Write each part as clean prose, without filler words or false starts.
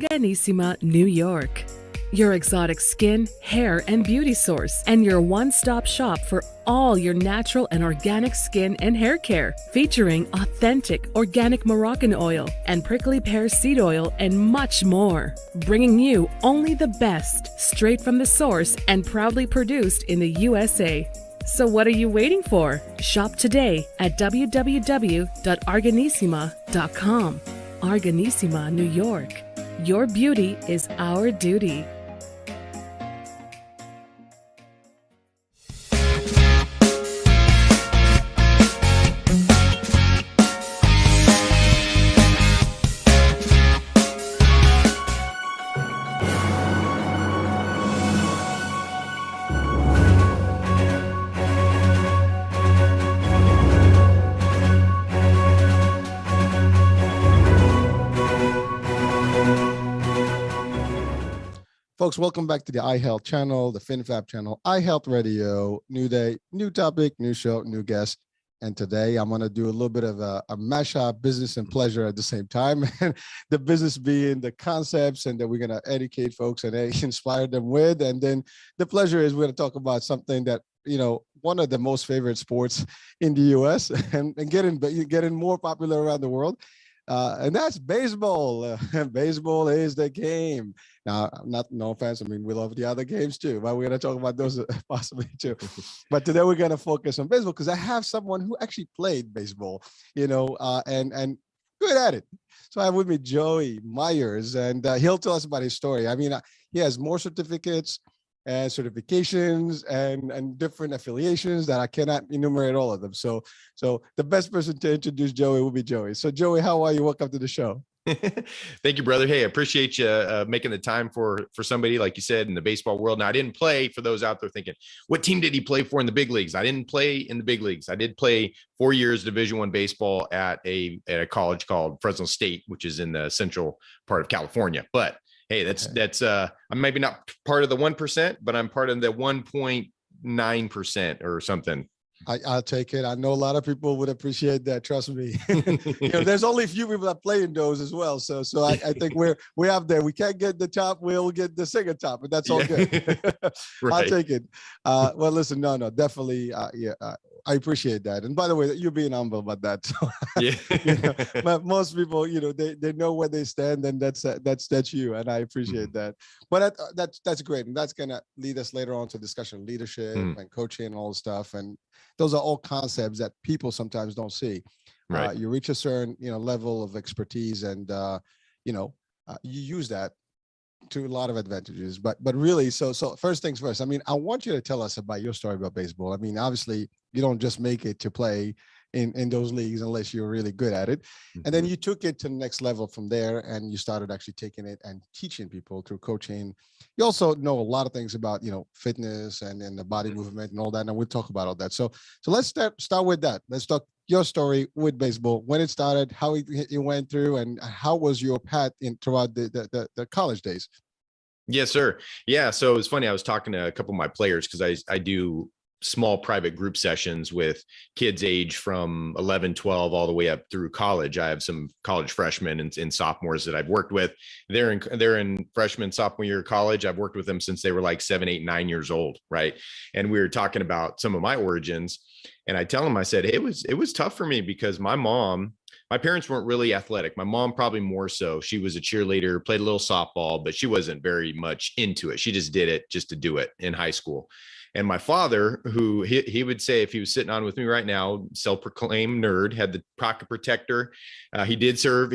Arganisima, New York. Your exotic skin, hair, and beauty source, and your one-stop shop for all your natural and organic skin and hair care, featuring authentic organic Moroccan oil and prickly pear seed oil and much more, bringing you only the best, straight from the source and proudly produced in the USA. So what are you waiting for? Shop today at www.arganisima.com. Arganisima, New York. Your beauty is our duty. Folks, welcome back to the iHealth channel, the FinFab channel, iHealth Radio. New day, new topic, new show, new guest. And today I'm going to do a little bit of a mashup, business and pleasure at the same time. And the business being the concepts and that we're going to educate folks and inspire them with. And then the pleasure is we're going to talk about something that, you know, one of the most favorite sports in the US and getting more popular around the world. And that's baseball. Baseball is the game. Now, no offense. I mean, we love the other games too, but we're going to talk about those possibly too. But today we're going to focus on baseball because I have someone who actually played baseball, you know, and good at it. So I have with me Joey Myers, and he'll tell us about his story. I mean, he has more certificates and certifications and different affiliations that I cannot enumerate all of them. So the best person to introduce Joey will be Joey. So Joey, how are you? Welcome to the show. Thank you, brother. Hey, I appreciate you making the time for somebody, like you said, in the baseball world. Now, I didn't play, for those out there thinking, what team did he play for in the big leagues? I didn't play in the big leagues. I did play 4 years Division I baseball at a college called Fresno State, which is in the central part of California. But hey, that's I'm maybe not part of the 1%, but I'm part of the 1.9% or something. I'll take it. I know a lot of people would appreciate that. Trust me. You know, there's only a few people that play in those as well. So I think we're up there. We can't get the top. We'll get the second top, but that's all good. Right. I'll take it. Well, listen, no, definitely. I appreciate that. And by the way, you're being humble about that. So, yeah. You know, but most people, you know, they know where they stand, and that's you. And I appreciate that. But that's great. And that's going to lead us later on to discussion of leadership and coaching and all the stuff. And those are all concepts that people sometimes don't see. Right. You reach a certain, level of expertise, and you use that to a lot of advantages. But really, so first things first. I mean, I want you to tell us about your story about baseball. I mean, obviously, you don't just make it to play in those leagues unless you're really good at it. And then you took it to the next level from there, and you started actually taking it and teaching people through coaching. You also know a lot of things about, fitness and the body movement and all that. And we'll talk about all that. So let's start with that. Let's talk your story with baseball, when it started, how it went through, and how was your path throughout the college days. Yes, sir. Yeah. So it was funny. I was talking to a couple of my players because I do small private group sessions with kids age from 11, 12, all the way up through college. I have some college freshmen and sophomores that I've worked with. They're in freshman, sophomore year of college. I've worked with them since they were like 7, 8, 9 years old. Right. And we were talking about some of my origins, and I tell them, I said, hey, it was tough for me because my parents weren't really athletic. My mom probably more so. She was a cheerleader, played a little softball, but she wasn't very much into it. She just did it just to do it in high school. And my father, who he would say, if he was sitting on with me right now, self-proclaimed nerd, had the pocket protector. He did serve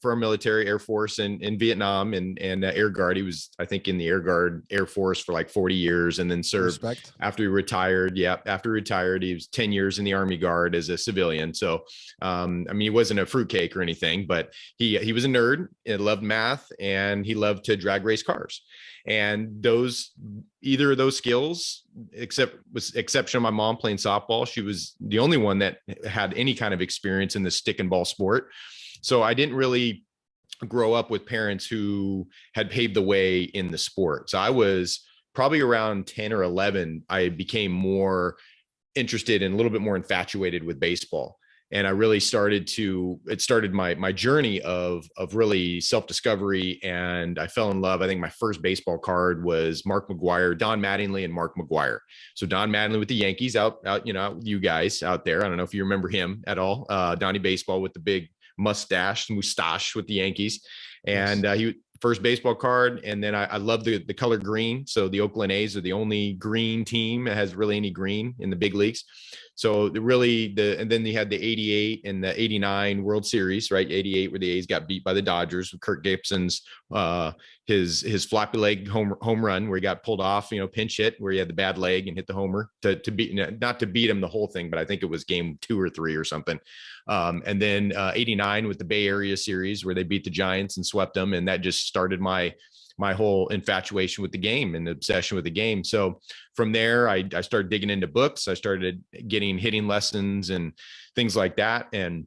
for our military, Air Force in Vietnam and Air Guard. He was, I think, in the Air Guard Air Force for like 40 years and then served. Respect. After he retired. Yeah. After he retired, he was 10 years in the Army Guard as a civilian. So, I mean, he wasn't a fruitcake or anything, but he was a nerd and loved math, and he loved to drag race cars. And either of those skills, with exception of my mom playing softball, she was the only one that had any kind of experience in the stick and ball sport. So I didn't really grow up with parents who had paved the way in the sport. So I was probably around 10 or 11, I became more interested and a little bit more infatuated with baseball. And I really it started my journey of really self-discovery. And I fell in love. I think my first baseball card was Mark McGwire, Don Mattingly and Mark McGwire. So Don Mattingly with the Yankees out, you guys out there. I don't know if you remember him at all. Donnie Baseball with the big mustache with the Yankees. And he first baseball card. And then I love the color green. So the Oakland A's are the only green team that has really any green in the big leagues. So and then they had the 88 and the 89 World Series, right? 88 where the A's got beat by the Dodgers with Kirk Gibson's, his floppy leg home run where he got pulled off, pinch hit where he had the bad leg and hit the homer to beat, not to beat him the whole thing, but I think it was game 2 or 3 or something. And then 89 with the Bay Area series where they beat the Giants and swept them. And that just started my whole infatuation with the game and obsession with the game. So from there, I started digging into books. I started getting hitting lessons and things like that. And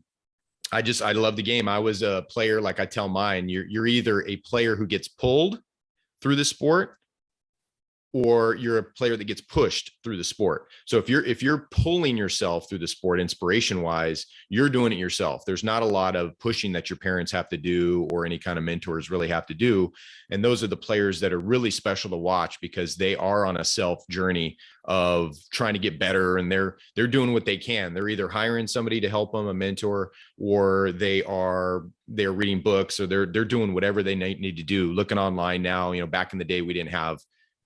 I love the game. I was a player, like I tell mine, you're either a player who gets pulled through the sport, or you're a player that gets pushed through the sport. So if you're pulling yourself through the sport inspiration wise, you're doing it yourself. There's not a lot of pushing that your parents have to do or any kind of mentors really have to do. And those are the players that are really special to watch because they are on a self journey of trying to get better, and they're doing what they can. They're either hiring somebody to help them, a mentor, or they're reading books, or they're doing whatever they need to do. Looking online now, back in the day, we didn't have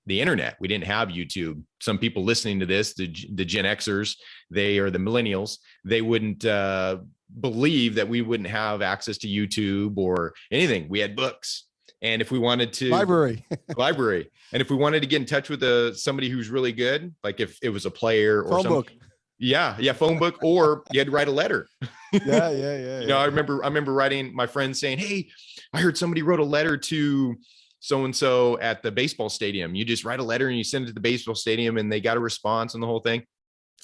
the internet. We didn't have YouTube. Some people listening to this, the Gen Xers, they are the millennials. They wouldn't believe that we wouldn't have access to YouTube or anything. We had books. And if we wanted to library, and if we wanted to get in touch with somebody who's really good, like if it was a player or phone book. Yeah. Phone book, or you had to write a letter. Yeah. I remember writing, my friend saying, "Hey, I heard somebody wrote a letter to so-and-so at the baseball stadium." You just write a letter and you send it to the baseball stadium and they got a response on the whole thing.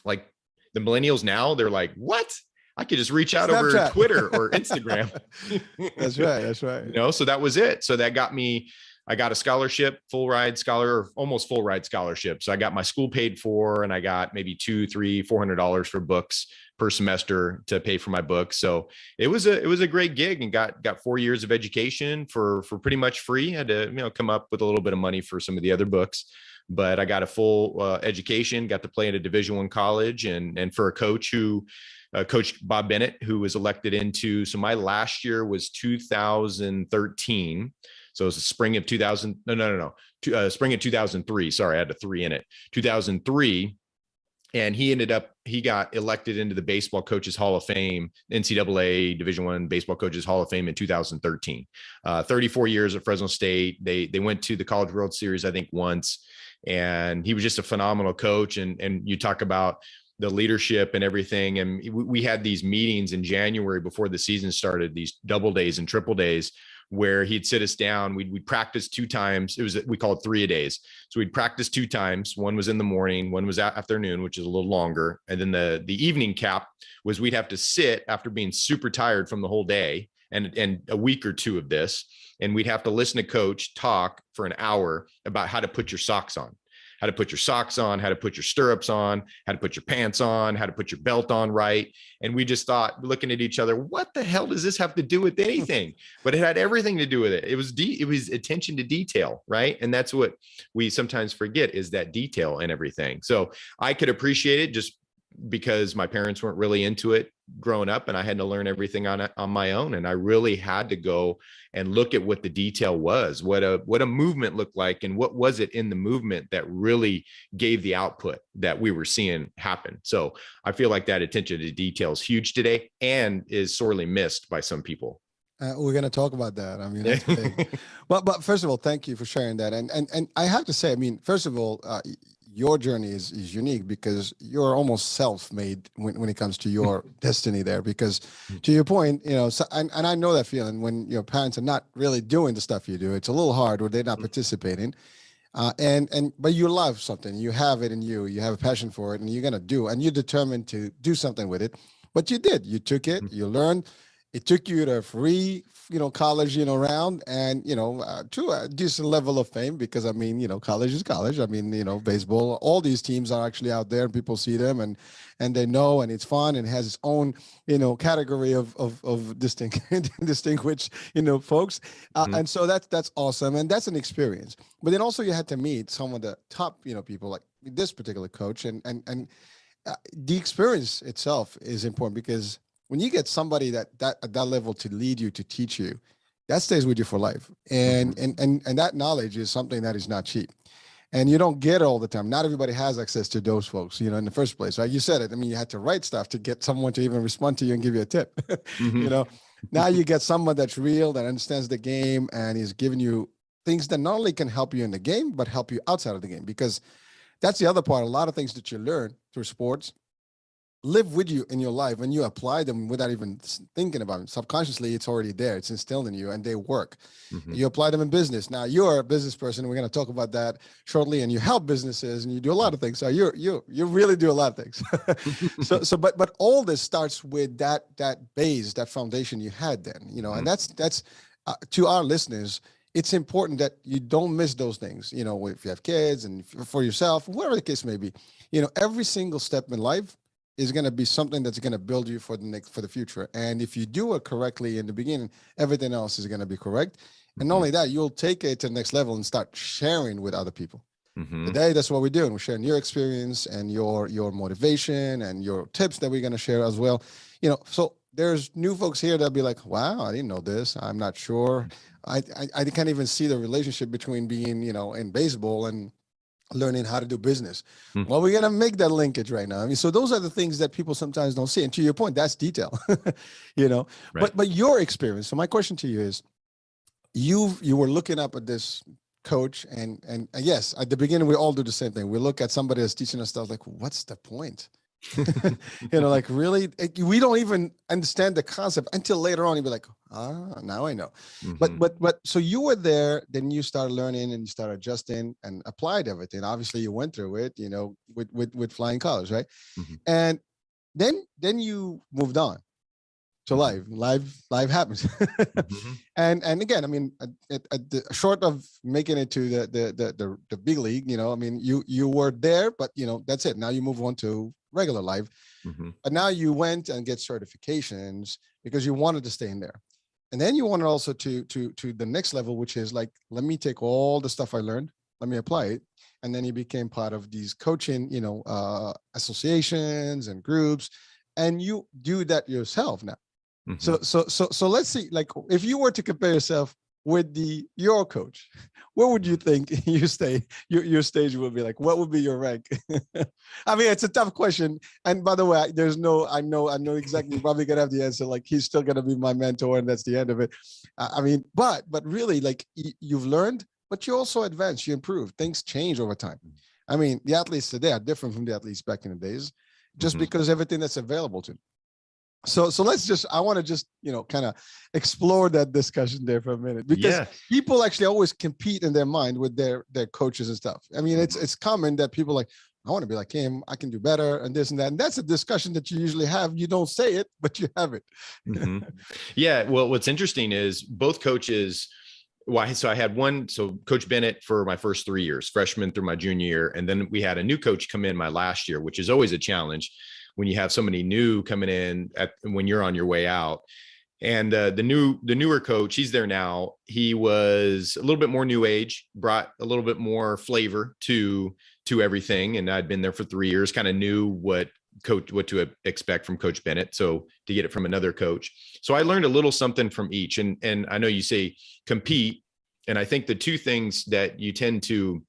Like the millennials now, they're like, what? I could just reach out Snapchat. Over Twitter or Instagram. That's right. So that was it. So that got me, I got a scholarship, almost full ride scholarship. So I got my school paid for, and I got maybe $200, $300, $400 for books per semester to pay for my books. So it was a great gig, and got 4 years of education for pretty much free. Had to, come up with a little bit of money for some of the other books, but I got a full education, got to play at a Division I college, and for a coach who Coach Bob Bennett, who was elected into, so my last year was 2013. So it was the spring of 2000. Spring of 2003. Sorry, I had a 3 in it. 2003. And he got elected into the Baseball Coaches Hall of Fame, NCAA Division I Baseball Coaches Hall of Fame in 2013. 34 years at Fresno State. They went to the College World Series, I think, once. And he was just a phenomenal coach. And you talk about the leadership and everything. And we had these meetings in January before the season started, these double days and triple days, where he'd sit us down. We'd practice 2 times. We call it 3 a days. So we'd practice 2 times. One was in the morning, one was afternoon, which is a little longer. And then the evening cap was we'd have to sit after being super tired from the whole day and a week or 2 of this. And we'd have to listen to coach talk for an hour about how to put your socks on. How to put your socks on, how to put your stirrups on, how to put your pants on, how to put your belt on right. And we just thought, looking at each other, what the hell does this have to do with anything? But it had everything to do with it. It was attention to detail, right? And that's what we sometimes forget, is that detail and everything. So I could appreciate it just because my parents weren't really into it growing up, and I had to learn everything on my own. And I really had to go and look at what the detail was, what a movement looked like, and what was it in the movement that really gave the output that we were seeing happen. So I feel like that attention to detail is huge today and is sorely missed by some people. We're going to talk about that. I mean, that's big. But first of all, thank you for sharing that. And I have to say, I mean, first of all, your journey is unique because you're almost self-made when it comes to your destiny there. Because to your point, so, and I know that feeling when your parents are not really doing the stuff you do. It's a little hard, or they're not participating. But you love something, you have it in you have a passion for it, and you're going to do, and you're determined to do something with it. But you did, you took it, you learned. It took you to 3, college, around, and, to a decent level of fame, because I mean, college is college. I mean, baseball, all these teams are actually out there and people see them and they know, and it's fun and has its own, category of distinguished, folks. And so that's awesome. And that's an experience. But then also you had to meet some of the top, people like this particular coach, and the experience itself is important, because when you get somebody that at that level to lead you, to teach you, that stays with you for life. And that knowledge is something that is not cheap. And you don't get it all the time. Not everybody has access to those folks, in the first place, right? You said it. I mean, you had to write stuff to get someone to even respond to you and give you a tip. Now you get someone that's real, that understands the game, and is giving you things that not only can help you in the game, but help you outside of the game. Because that's the other part. A lot of things that you learn through sports live with you in your life, and you apply them without even thinking about it. Subconsciously, it's already there. It's instilled in you, and they work. You apply them in business. Now, you're a business person. We're going to talk about that shortly. And you help businesses, and you do a lot of things. So you really do a lot of things. But all this starts with that base, that foundation you had then. And that's to our listeners. It's important that you don't miss those things. If you have kids and for yourself, whatever the case may be, every single step in life is going to be something that's going to build you for the future. And if you do it correctly in the beginning, everything else is going to be correct. And not only that, you'll take it to the next level and start sharing with other people. Today, that's what we're doing. We're sharing your experience and your motivation and your tips that we're going to share as well. So there's new folks here that'll be like, wow, I didn't know this. I'm not sure. I can't even see the relationship between being, in baseball and learning how to do business. Well, we're going to make that linkage right now. I mean, so those are the things that people sometimes don't see. And to your point, that's detail, right. But your experience. So my question to you is, you were looking up at this coach, and yes, at the beginning, we all do the same thing. We look at somebody that's teaching us stuff like, what's the point? Like, really, we don't even understand the concept until later on. You'll be like, now I know. But so you were there, then you started learning and you started adjusting and applied everything. Obviously you went through it, with flying colors, right? And then you moved on to life happens. And again, I mean, short of making it to the big league, I mean, you were there, but that's it. Now you move on to regular life. But now you went and get certifications because you wanted to stay in there. And then you wanted also to the next level, which is like, let me take all the stuff I learned, let me apply it. And then you became part of these coaching, associations and groups, and you do that yourself now. So let's see, like, if you were to compare yourself with your coach, where would you think your stage would be? Like, what would be your rank? I mean, it's a tough question. And by the way, I know exactly, you're probably gonna have the answer. Like, he's still gonna be my mentor, and that's the end of it. I mean, but really, like, you've learned, but you also advance, you improve. Things change over time. I mean, the athletes today are different from the athletes back in the days, just because everything that's available to them. So I want to just, kind of explore that discussion there for a minute, because people actually always compete in their mind with their coaches and stuff. I mean, it's common that people like, I want to be like him, I can do better, and this and that. And that's a discussion that you usually have. You don't say it, but you have it. Yeah. Well, what's interesting is both coaches. So I had Coach Bennett for my first 3 years, freshman through my junior year. And then we had a new coach come in my last year, which is always a challenge when you have somebody new coming in when you're on your way out. And the newer coach, he's there now. He was a little bit more new age, brought a little bit more flavor to everything. And I'd been there for 3 years, kind of knew what to expect from Coach Bennett. So to get it from another coach. So I learned a little something from each. And I know you say compete. And I think the two things that you tend to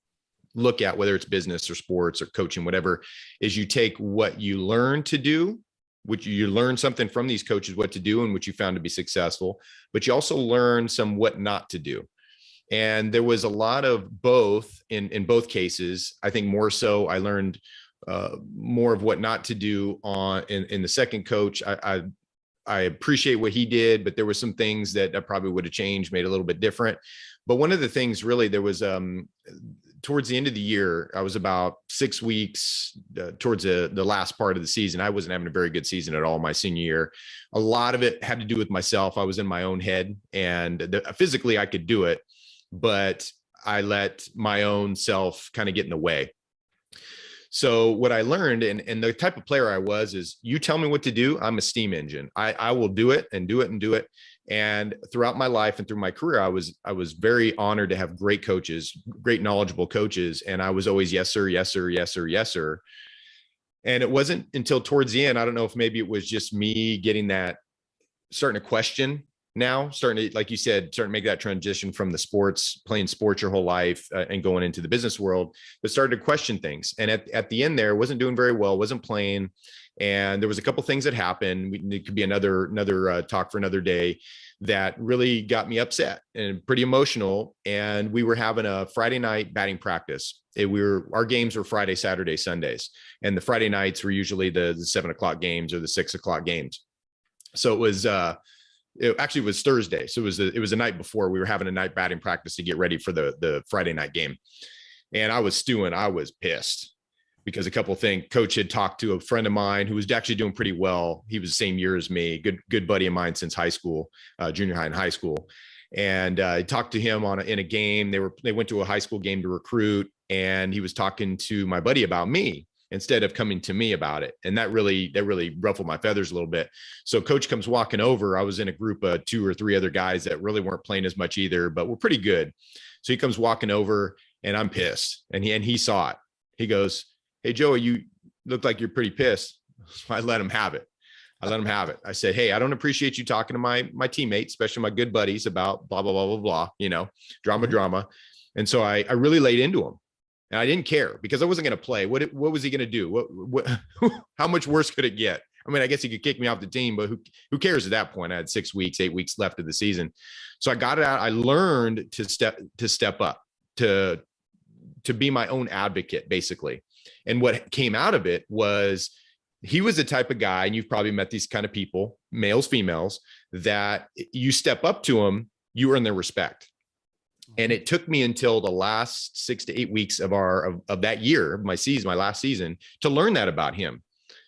look at, whether it's business or sports or coaching, whatever, is you take what you learn to do, which you learn something from these coaches, what to do and what you found to be successful, but you also learn some what not to do. And there was a lot of both in both cases. I think more so I learned more of what not to do in the second coach. I appreciate what he did, but there were some things that I probably would have changed, made a little bit different. But one of the things really, there was towards the end of the year, I was about 6 weeks towards the last part of the season. I wasn't having a very good season at all my senior year. A lot of it had to do with myself. I was in my own head, and physically I could do it, but I let my own self kind of get in the way. So what I learned, and the type of player I was, is you tell me what to do, I'm a steam engine. I will do it and do it and do it. And throughout my life and through my career, I was very honored to have great coaches, great knowledgeable coaches. And I was always, yes, sir, yes, sir, yes, sir, yes, sir. And it wasn't until towards the end, I don't know if maybe it was just me getting that, starting to question now, starting to, like you said, starting to make that transition from the sports, playing sports your whole life and going into the business world, but started to question things. And at the end there, wasn't doing very well, wasn't playing. And there was a couple things that happened. It could be another talk for another day, that really got me upset and pretty emotional. And we were having a Friday night batting practice. Our games were Friday, Saturday, Sundays. And the Friday nights were usually the 7 o'clock games or the 6 o'clock games. So it actually was Thursday. So it was the night before. We were having a night batting practice to get ready for the Friday night game. And I was stewing. I was pissed because a couple of things. Coach had talked to a friend of mine who was actually doing pretty well. He was the same year as me, good buddy of mine since high school, junior high and high school. And I talked to him in a game. They went to a high school game to recruit, and he was talking to my buddy about me instead of coming to me about it. And that really ruffled my feathers a little bit. So coach comes walking over. I was in a group of 2 or 3 other guys that really weren't playing as much either, but were pretty good. So he comes walking over, and I'm pissed. And he saw it. He goes, "Hey, Joey, you look like you're pretty pissed." So I let him have it. I said, "Hey, I don't appreciate you talking to my teammates, especially my good buddies, about blah, blah, blah, blah, blah, drama. And so I really laid into him, and I didn't care because I wasn't going to play. What was he going to do? How much worse could it get? I mean, I guess he could kick me off the team, but who cares at that point? I had 6 weeks, 8 weeks left of the season. So I got it out. I learned to step up, to be my own advocate, basically. And what came out of it was, he was the type of guy, and you've probably met these kind of people, males, females, that you step up to them, you earn their respect. And it took me until the last 6 to 8 weeks of that year, my last season, to learn that about him.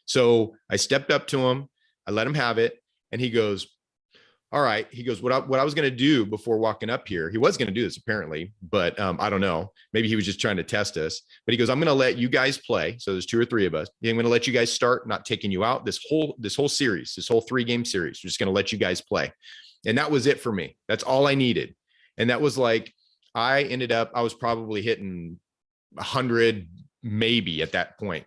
So I stepped up to him, I let him have it, and he goes, "All right." He goes, what I was going to do before walking up here, he was going to do this apparently, but I don't know. Maybe he was just trying to test us. But he goes, "I'm going to let you guys play." So there's 2 or 3 of us. I'm going to let you guys start, not taking you out. This whole series, this whole 3-game series, we're just going to let you guys play. And that was it for me. That's all I needed. And that was like, I was probably hitting 100, maybe at that point.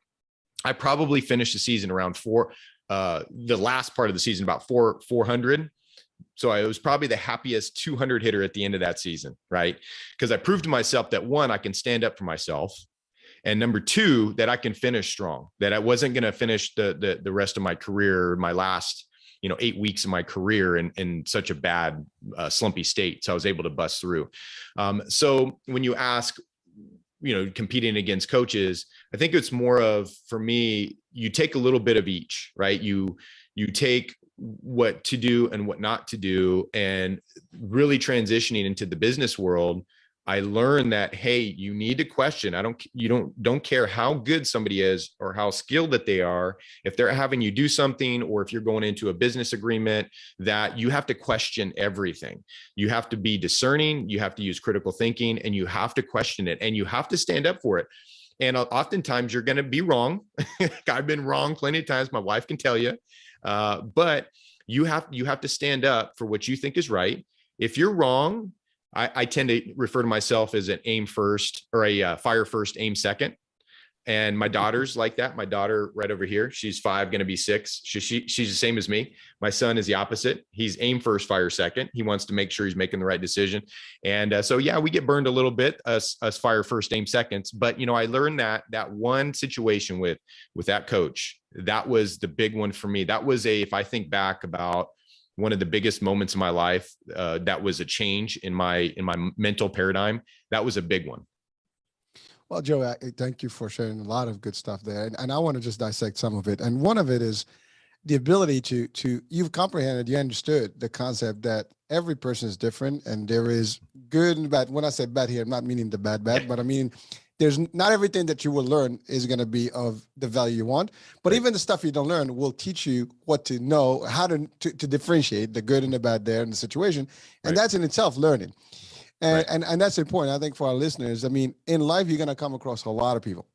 I probably finished the season around the last part of the season, about 400. So I was probably the happiest 200 hitter at the end of that season, right? Because I proved to myself that, 1, I can stand up for myself. And number 2, that I can finish strong, that I wasn't going to finish the rest of my career, my last, 8 weeks of my career in such a bad, slumpy state. So I was able to bust through. So when you ask, competing against coaches, I think it's more of, for me, you take a little bit of each, right? You take what to do and what not to do. And really transitioning into the business world, I learned that, hey, you need to question. You don't care how good somebody is or how skilled that they are. If they're having you do something, or if you're going into a business agreement, that you have to question everything. You have to be discerning. You have to use critical thinking, and you have to question it, and you have to stand up for it. And oftentimes you're going to be wrong. I've been wrong plenty of times. My wife can tell you. But you have to stand up for what you think is right. If you're wrong, I tend to refer to myself as an aim first, or a fire first, aim second. And my daughter's like that. My daughter right over here, she's 5, going to be 6. She's the same as me. My son is the opposite. He's aim first, fire second. He wants to make sure he's making the right decision. And so, yeah, we get burned a little bit, us fire first, aim seconds. But, I learned that one situation with that coach, that was the big one for me. That was if I think back about one of the biggest moments in my life, that was a change in my mental paradigm. That was a big one. Well, Joe, thank you for sharing a lot of good stuff there. And I want to just dissect some of it. And one of it is the ability to you've comprehended, you understood the concept that every person is different, and there is good and bad. When I say bad here, I'm not meaning the bad, but I mean, there's not everything that you will learn is going to be of the value you want, but even the stuff you don't learn will teach you what to know, how to differentiate the good and the bad there in the situation. And that's in itself learning. And that's important, I think, for our listeners. I mean, in life, you're going to come across a lot of people,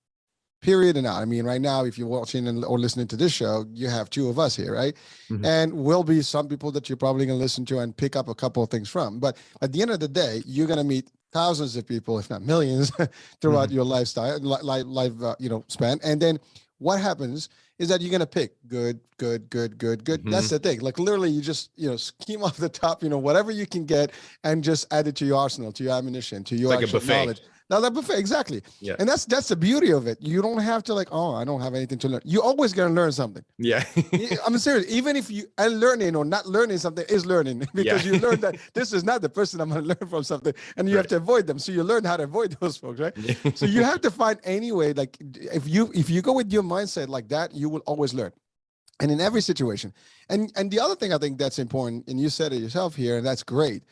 period and out. I mean, right now, if you're watching or listening to this show, you have two of us here, right? And will be some people that you're probably going to listen to and pick up a couple of things from. But at the end of the day, you're going to meet thousands of people, if not millions, throughout your lifestyle, life, span. And then what happens is that you're going to pick good. That's the thing. Like literally you just, scheme off the top, whatever you can get and just add it to your arsenal, to your ammunition, to your like actual a buffet. knowledge. Now that buffet, exactly. Yeah. And that's the beauty of it. You don't have to I don't have anything to learn. You're always going to learn something. Yeah. I'm serious. Even if you are learning or not learning something is learning, because you learn that this is not the person I'm going to learn from something, and you have to avoid them. So you learn how to avoid those folks, right? So you have to find any way, like if you go with your mindset like that, you will always learn. And in every situation. And the other thing I think that's important, and you said it yourself here, and that's great.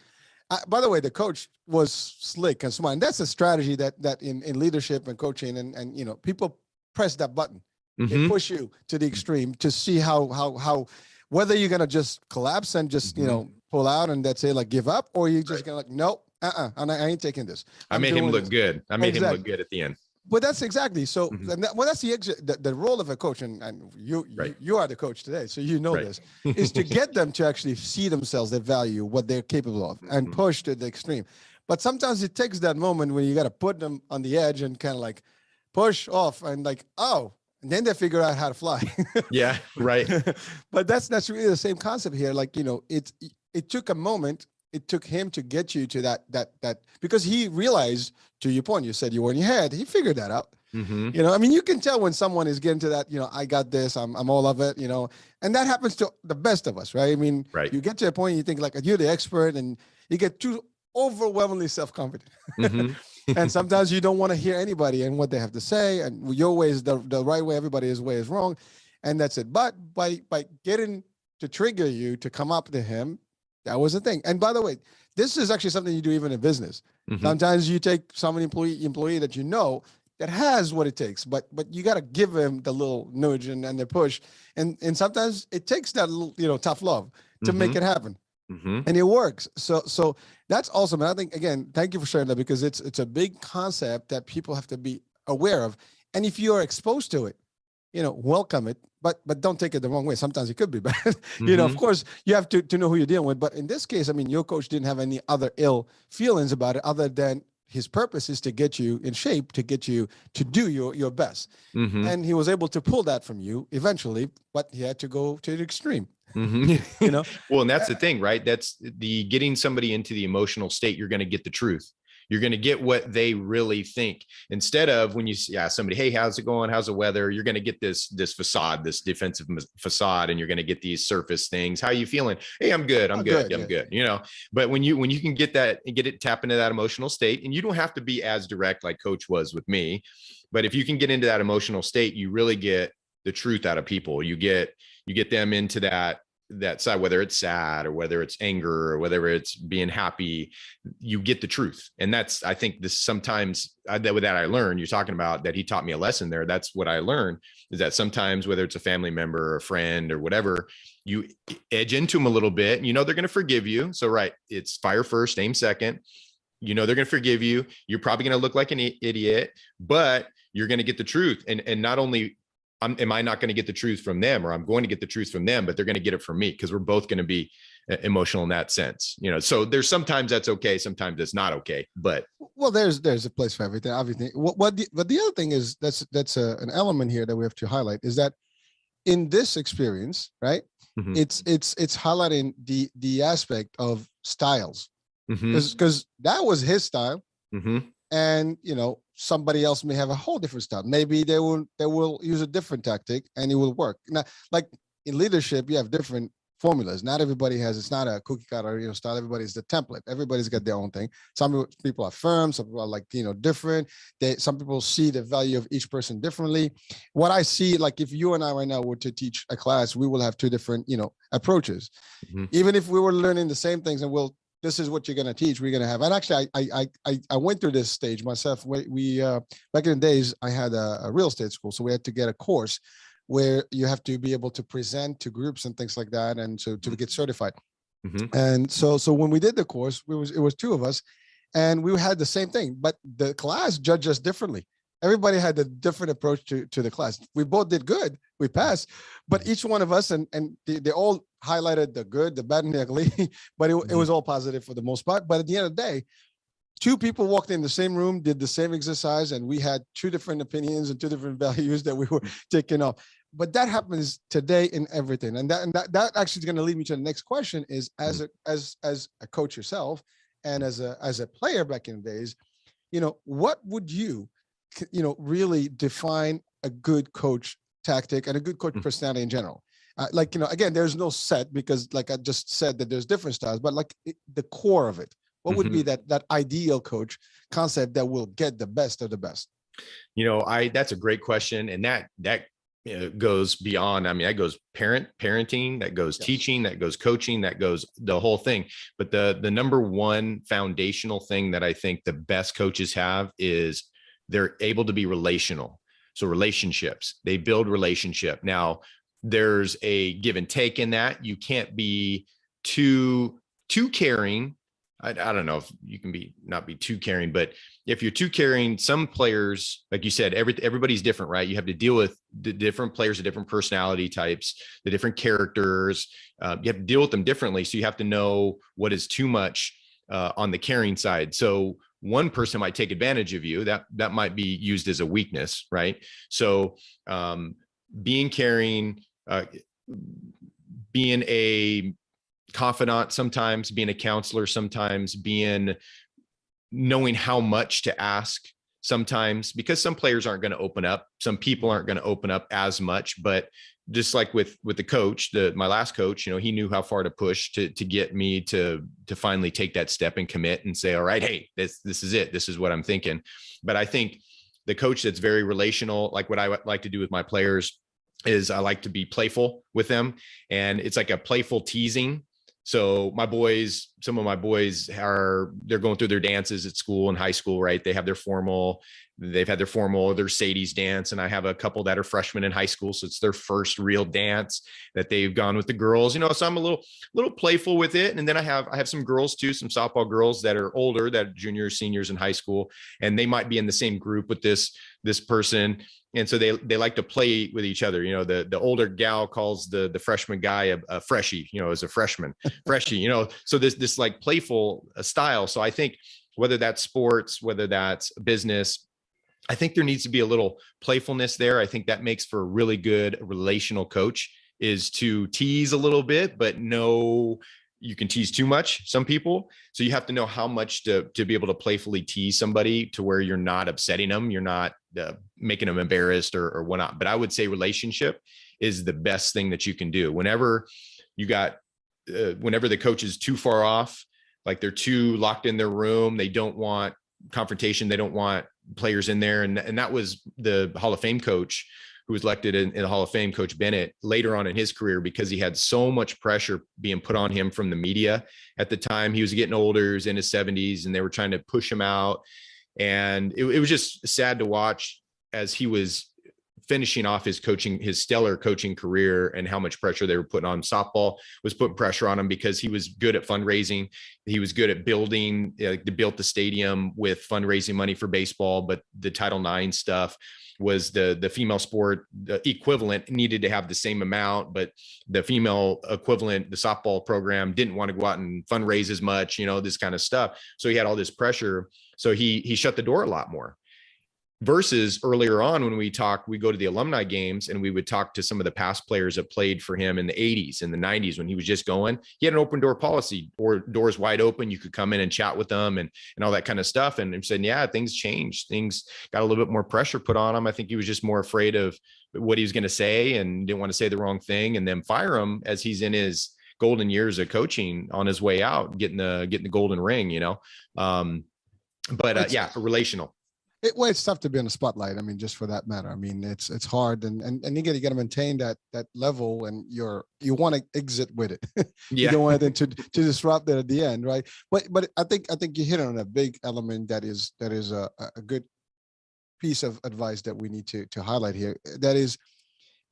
By the way, the coach was slick and smart. And that's a strategy that in leadership and coaching and people press that button. They push you to the extreme to see how whether you're gonna just collapse and just pull out and that's it, like give up, or you're just gonna nope, I ain't taking this. I made him look good. I made him look good at the end. But that's exactly so. That's the role of a coach, and you are the coach today, so this is to get them to actually see themselves, their value, what they're capable of, and push to the extreme. But sometimes it takes that moment when you got to put them on the edge and kind of like push off, and and then they figure out how to fly. Yeah, right. But that's really the same concept here. Like it took a moment. It took him to get you to that because he realized, to your point, you said you were in your head. He figured that out. I mean, you can tell when someone is getting to that, I got this, I'm all of it, and that happens to the best of us, right? I mean, you get to a point, you think like you're the expert and you get too overwhelmingly self-confident. And sometimes you don't want to hear anybody and what they have to say. And your way is the right way, everybody's way is wrong. And that's it. But by getting to trigger you to come up to him, that was the thing. And by the way, this is actually something you do even in business. Sometimes you take some employee that that has what it takes, but you got to give him the little nudge and the push. And sometimes it takes that little, tough love to make it happen. And it works. So that's awesome. And I think, again, thank you for sharing that, because it's a big concept that people have to be aware of. And if you are exposed to it, welcome it, but don't take it the wrong way. Sometimes it could be bad. Of course, you have to know who you're dealing with. But in this case, I mean, your coach didn't have any other ill feelings about it other than his purpose is to get you in shape, to get you to do your best. And he was able to pull that from you eventually, but he had to go to the extreme. Well, and that's the thing, right? That's the getting somebody into the emotional state. You're going to get the truth. You're going to get what they really think, instead of when you ask somebody, hey, how's it going? How's the weather? You're going to get this facade, this defensive facade, and you're going to get these surface things. How are you feeling? Hey, I'm good. I'm good. But when you can get that and tap into that emotional state, and you don't have to be as direct like Coach was with me, but if you can get into that emotional state, you really get the truth out of people. You get them into that side, whether it's sad or whether it's anger or whether it's being happy, you get the truth. And that's, I think this sometimes that I learned, you're talking about that he taught me a lesson there. That's what I learned, is that sometimes whether it's a family member or a friend or whatever, you edge into them a little bit, they're going to forgive you. So, right. It's fire first, aim second. They're going to forgive you. You're probably going to look like an idiot, but you're going to get the truth. And not only am I not going to get the truth from them, or I'm going to get the truth from them, but they're going to get it from me, because we're both going to be emotional in that sense. So there's sometimes that's okay. Sometimes it's not okay, but. Well, there's a place for everything. But the other thing is that's an element here that we have to highlight, is that in this experience, right? It's highlighting the aspect of styles, because that was his style. And somebody else may have a whole different style. Maybe they will use a different tactic and it will work. Now, like in leadership, you have different formulas. Not everybody has, it's not a cookie cutter, style. Everybody's the template. Everybody's got their own thing. Some people are firm, some people are like, different. Some people see the value of each person differently. What I see, like if you and I right now were to teach a class, we will have two different, approaches. Mm-hmm. Even if we were learning the same things and this is what you're going to teach, we're going to have. And actually, I went through this stage myself. We back in the days, I had a real estate school. So we had to get a course where you have to be able to present to groups and things like that, and so to get certified. Mm-hmm. And so when we did the course, it was two of us, and we had the same thing, but the class judged us differently. Everybody had a different approach to the class. We both did good, we passed, but each one of us, and they all highlighted the good, the bad, and the ugly, but it was all positive for the most part. But at the end of the day, two people walked in the same room, did the same exercise, and we had two different opinions and two different values that we were taking off. But that happens today in everything. And that actually is going to lead me to the next question is, as a coach yourself and as a player back in the days, what would you really define a good coach tactic and a good coach personality in general? Again, there's no set, because like I just said that there's different styles, but like the core of it, what would be that ideal coach concept that will get the best of the best? That's a great question. And that goes beyond, that goes parenting, that goes teaching, that goes coaching, that goes the whole thing. But the number one foundational thing that I think the best coaches have is they're able to be relational. So relationships, they build relationship. Now there's a give and take in that. You can't be too caring. I don't know if you can not be too caring, but if you're too caring, some players, like you said, everybody's different, right? You have to deal with the different players, the different personality types, the different characters. You have to deal with them differently. So you have to know what is too much on the caring side. So one person might take advantage of you. That might be used as a weakness, right? So being caring, being a confidant sometimes, being a counselor sometimes, knowing how much to ask sometimes, because some players aren't going to open up, some people aren't going to open up as much. But just like with the coach, my last coach, he knew how far to push to get me to finally take that step and commit and say, all right, hey, this is it, this is what I'm thinking. But I think the coach that's very relational, like what I like to do with my players, is I like to be playful with them, and it's like a playful teasing. So some of my boys they're going through their dances at school and high school, right? They've had their formal, their Sadie's dance. And I have a couple that are freshmen in high school. So it's their first real dance that they've gone with the girls, so I'm a little playful with it. And then I have some girls too, some softball girls that are older, that are juniors, seniors in high school, and they might be in the same group with this person. And so they like to play with each other. The older gal calls the freshman guy a freshie, as a freshman, freshie, so this like playful style. So I think whether that's sports, whether that's business, I think there needs to be a little playfulness there. I think that makes for a really good relational coach, is to tease a little bit, but no, you can tease too much, some people. So you have to know how much to be able to playfully tease somebody to where you're not upsetting them. You're not making them embarrassed or whatnot. But I would say relationship is the best thing that you can do. Whenever the coach is too far off, like they're too locked in their room, they don't want confrontation, they don't want players in there. And that was the Hall of Fame coach who was elected in the Hall of Fame, Coach Bennett, later on in his career, because he had so much pressure being put on him from the media at the time. He was getting older, he was in his 70s, and they were trying to push him out. And it was just sad to watch as he was finishing off his stellar coaching career, and how much pressure they were putting on. Softball was putting pressure on him because he was good at fundraising. He was good at building, they built the stadium with fundraising money for baseball, but the Title IX stuff was the female sport, the equivalent needed to have the same amount, but the female equivalent, the softball program, didn't want to go out and fundraise as much, this kind of stuff. So he had all this pressure. So he shut the door a lot more. Versus earlier on, when we go to the alumni games and we would talk to some of the past players that played for him in the 80s and the 90s when he was just going. He had an open door policy, or doors wide open. You could come in and chat with them and all that kind of stuff. And he said, yeah, things changed. Things got a little bit more pressure put on him. I think he was just more afraid of what he was going to say and didn't want to say the wrong thing and then fire him as he's in his golden years of coaching on his way out, getting the golden ring, yeah, relational. It's tough to be in the spotlight. I mean, just for that matter. I mean, it's hard, and you got to maintain that level, and you want to exit with it. You don't want it to disrupt it at the end, right? But I think you hit on a big element that is a good piece of advice that we need to highlight here. That is,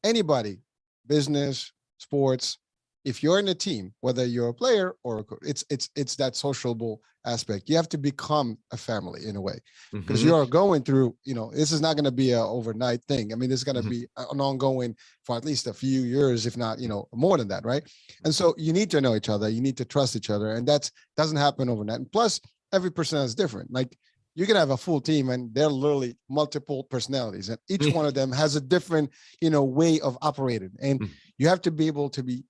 anybody, business, sports, if you're in a team, whether you're a player or a coach, it's that sociable aspect. You have to become a family in a way, because you're going through, this is not going to be an overnight thing. I mean, it's going to be an ongoing for at least a few years, if not, more than that, right? And so you need to know each other, you need to trust each other, and that doesn't happen overnight. And plus, every person is different. Like, you can have a full team and they're literally multiple personalities, and each one of them has a different, way of operating, and you have to be able to be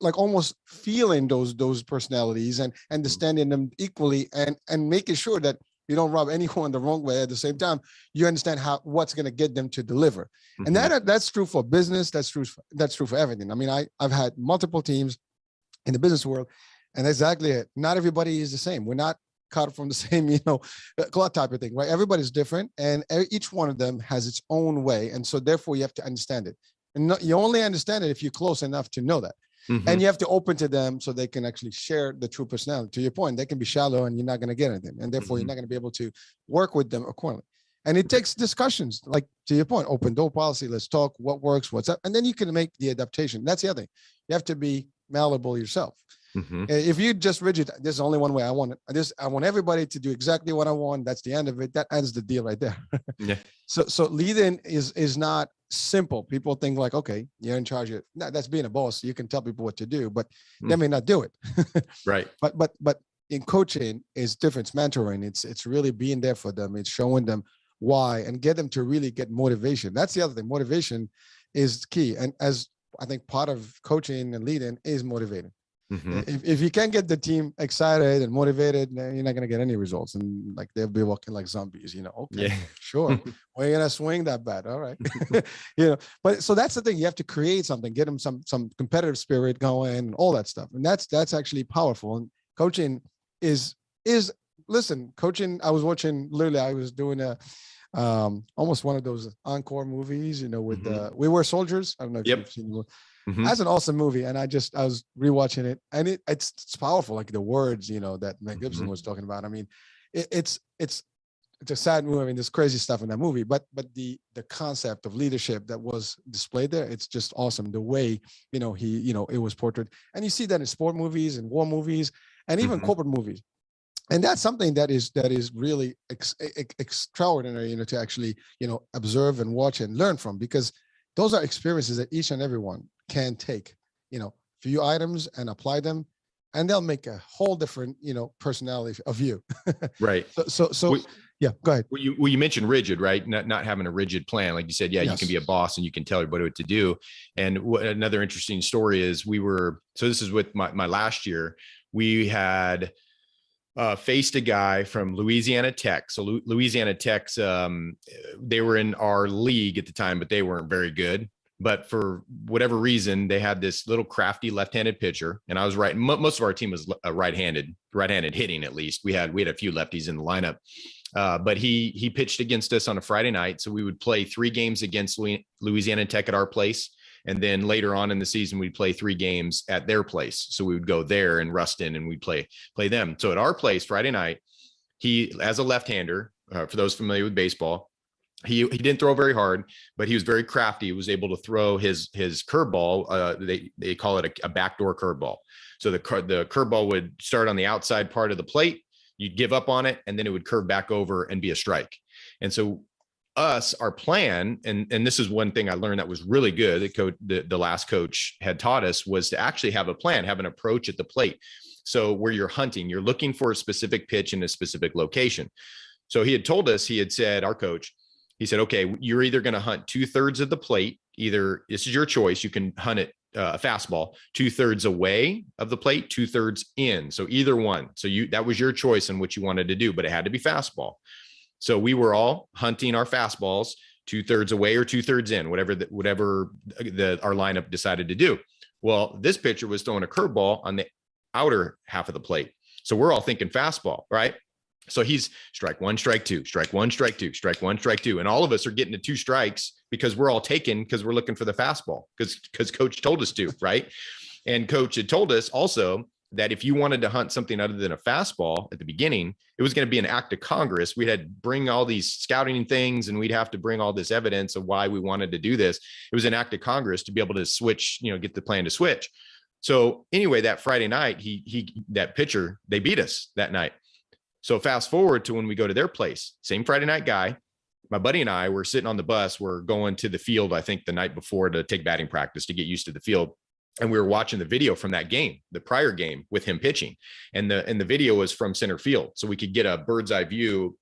like almost feeling those personalities and understanding them equally, and making sure that you don't rub anyone the wrong way. At the same time, you understand what's going to get them to deliver. And that's true for business. That's true for everything. I mean, I've had multiple teams in the business world, and exactly it. Not everybody is the same. We're not cut from the same, cloth type of thing, right? Everybody's different, and each one of them has its own way. And so therefore you have to understand it. And you only understand it if you're close enough to know that. And you have to open to them so they can actually share the true personality. To your point, they can be shallow and you're not going to get anything. And therefore you're not going to be able to work with them accordingly. And it takes discussions, like to your point, open door policy. Let's talk what works, what's up. And then you can make the adaptation. That's the other thing. You have to be malleable yourself. If you just rigid, there's only one way. I want everybody to do exactly what I want. That's the end of it. That ends the deal right there. So leading is not simple. People think like, okay, you're in charge of that's being a boss. You can tell people what to do, but they may not do it. Right. But in coaching is different. It's mentoring. It's really being there for them. It's showing them why and get them to really get motivation. That's the other thing. Motivation is key. And as I think part of coaching and leading is motivating. If you can't get the team excited and motivated, you're not going to get any results. And like they'll be walking like zombies, okay, sure. We're going to swing that bat. All right. But so that's the thing. You have to create something, get them some competitive spirit going and all that stuff. And that's actually powerful. And coaching is coaching. I was watching, literally, I was doing almost one of those encore movies, with We Were Soldiers. I don't know if you've seen the That's an awesome movie, and I was rewatching it, and it's powerful, like the words that Mel Gibson was talking about. I mean, it's a sad movie. I mean, there's crazy stuff in that movie, but the concept of leadership that was displayed there, it's just awesome. The way it was portrayed, and you see that in sport movies and war movies and even corporate movies. And that's something that is really extraordinary, to actually observe and watch and learn from, because those are experiences that each and every one can take, few items and apply them, and they'll make a whole different, personality of you. Right. So yeah, go ahead. Well, you mentioned rigid, right? Not having a rigid plan. Like you said, you can be a boss and you can tell everybody what to do. And another interesting story is so this is with my last year, we had faced a guy from Louisiana Tech. So Louisiana Tech's, they were in our league at the time, but they weren't very good. But for whatever reason, they had this little crafty left-handed pitcher, and I was right. Most of our team was right-handed hitting. At least we had a few lefties in the lineup. But he pitched against us on a Friday night, so we would play 3 games against Louisiana Tech at our place. And then later on in the season, we'd play 3 games at their place. So we would go there in Ruston and we'd play them. So at our place Friday night, he, as a left-hander, for those familiar with baseball, he didn't throw very hard, but he was very crafty. He was able to throw his curveball. They call it a backdoor curveball. So the curveball would start on the outside part of the plate. You'd give up on it, and then it would curve back over and be a strike. And so our plan, and this is one thing I learned that was really good, the last coach had taught us, was to actually have a plan, have an approach at the plate. So where you're hunting, you're looking for a specific pitch in a specific location. So he had told us, our coach, he said, okay, you're either going to hunt 2/3 of the plate. Either this is your choice. You can hunt it a fastball 2/3 away of the plate, 2/3 in. So either one. So that was your choice in what you wanted to do, but it had to be fastball. So we were all hunting our fastballs 2/3 away or 2/3 in, whatever our lineup decided to do. Well, this pitcher was throwing a curveball on the outer half of the plate. So we're all thinking fastball, right? So he's strike one, strike two, strike one, strike two, strike one, strike two. And all of us are getting to 2 strikes because we're all taken because we're looking for the fastball because coach told us to, right? And coach had told us also that if you wanted to hunt something other than a fastball at the beginning, it was going to be an act of Congress. We had to bring all these scouting things and we'd have to bring all this evidence of why we wanted to do this. It was an act of Congress to be able to switch, get the plan to switch. So anyway, that Friday night, that pitcher, they beat us that night. So fast forward to when we go to their place, same Friday night guy, my buddy and I were sitting on the bus. We're going to the field, I think the night before to take batting practice to get used to the field. And we were watching the video from that game, the prior game with him pitching. And the video was from center field. So we could get a bird's eye view,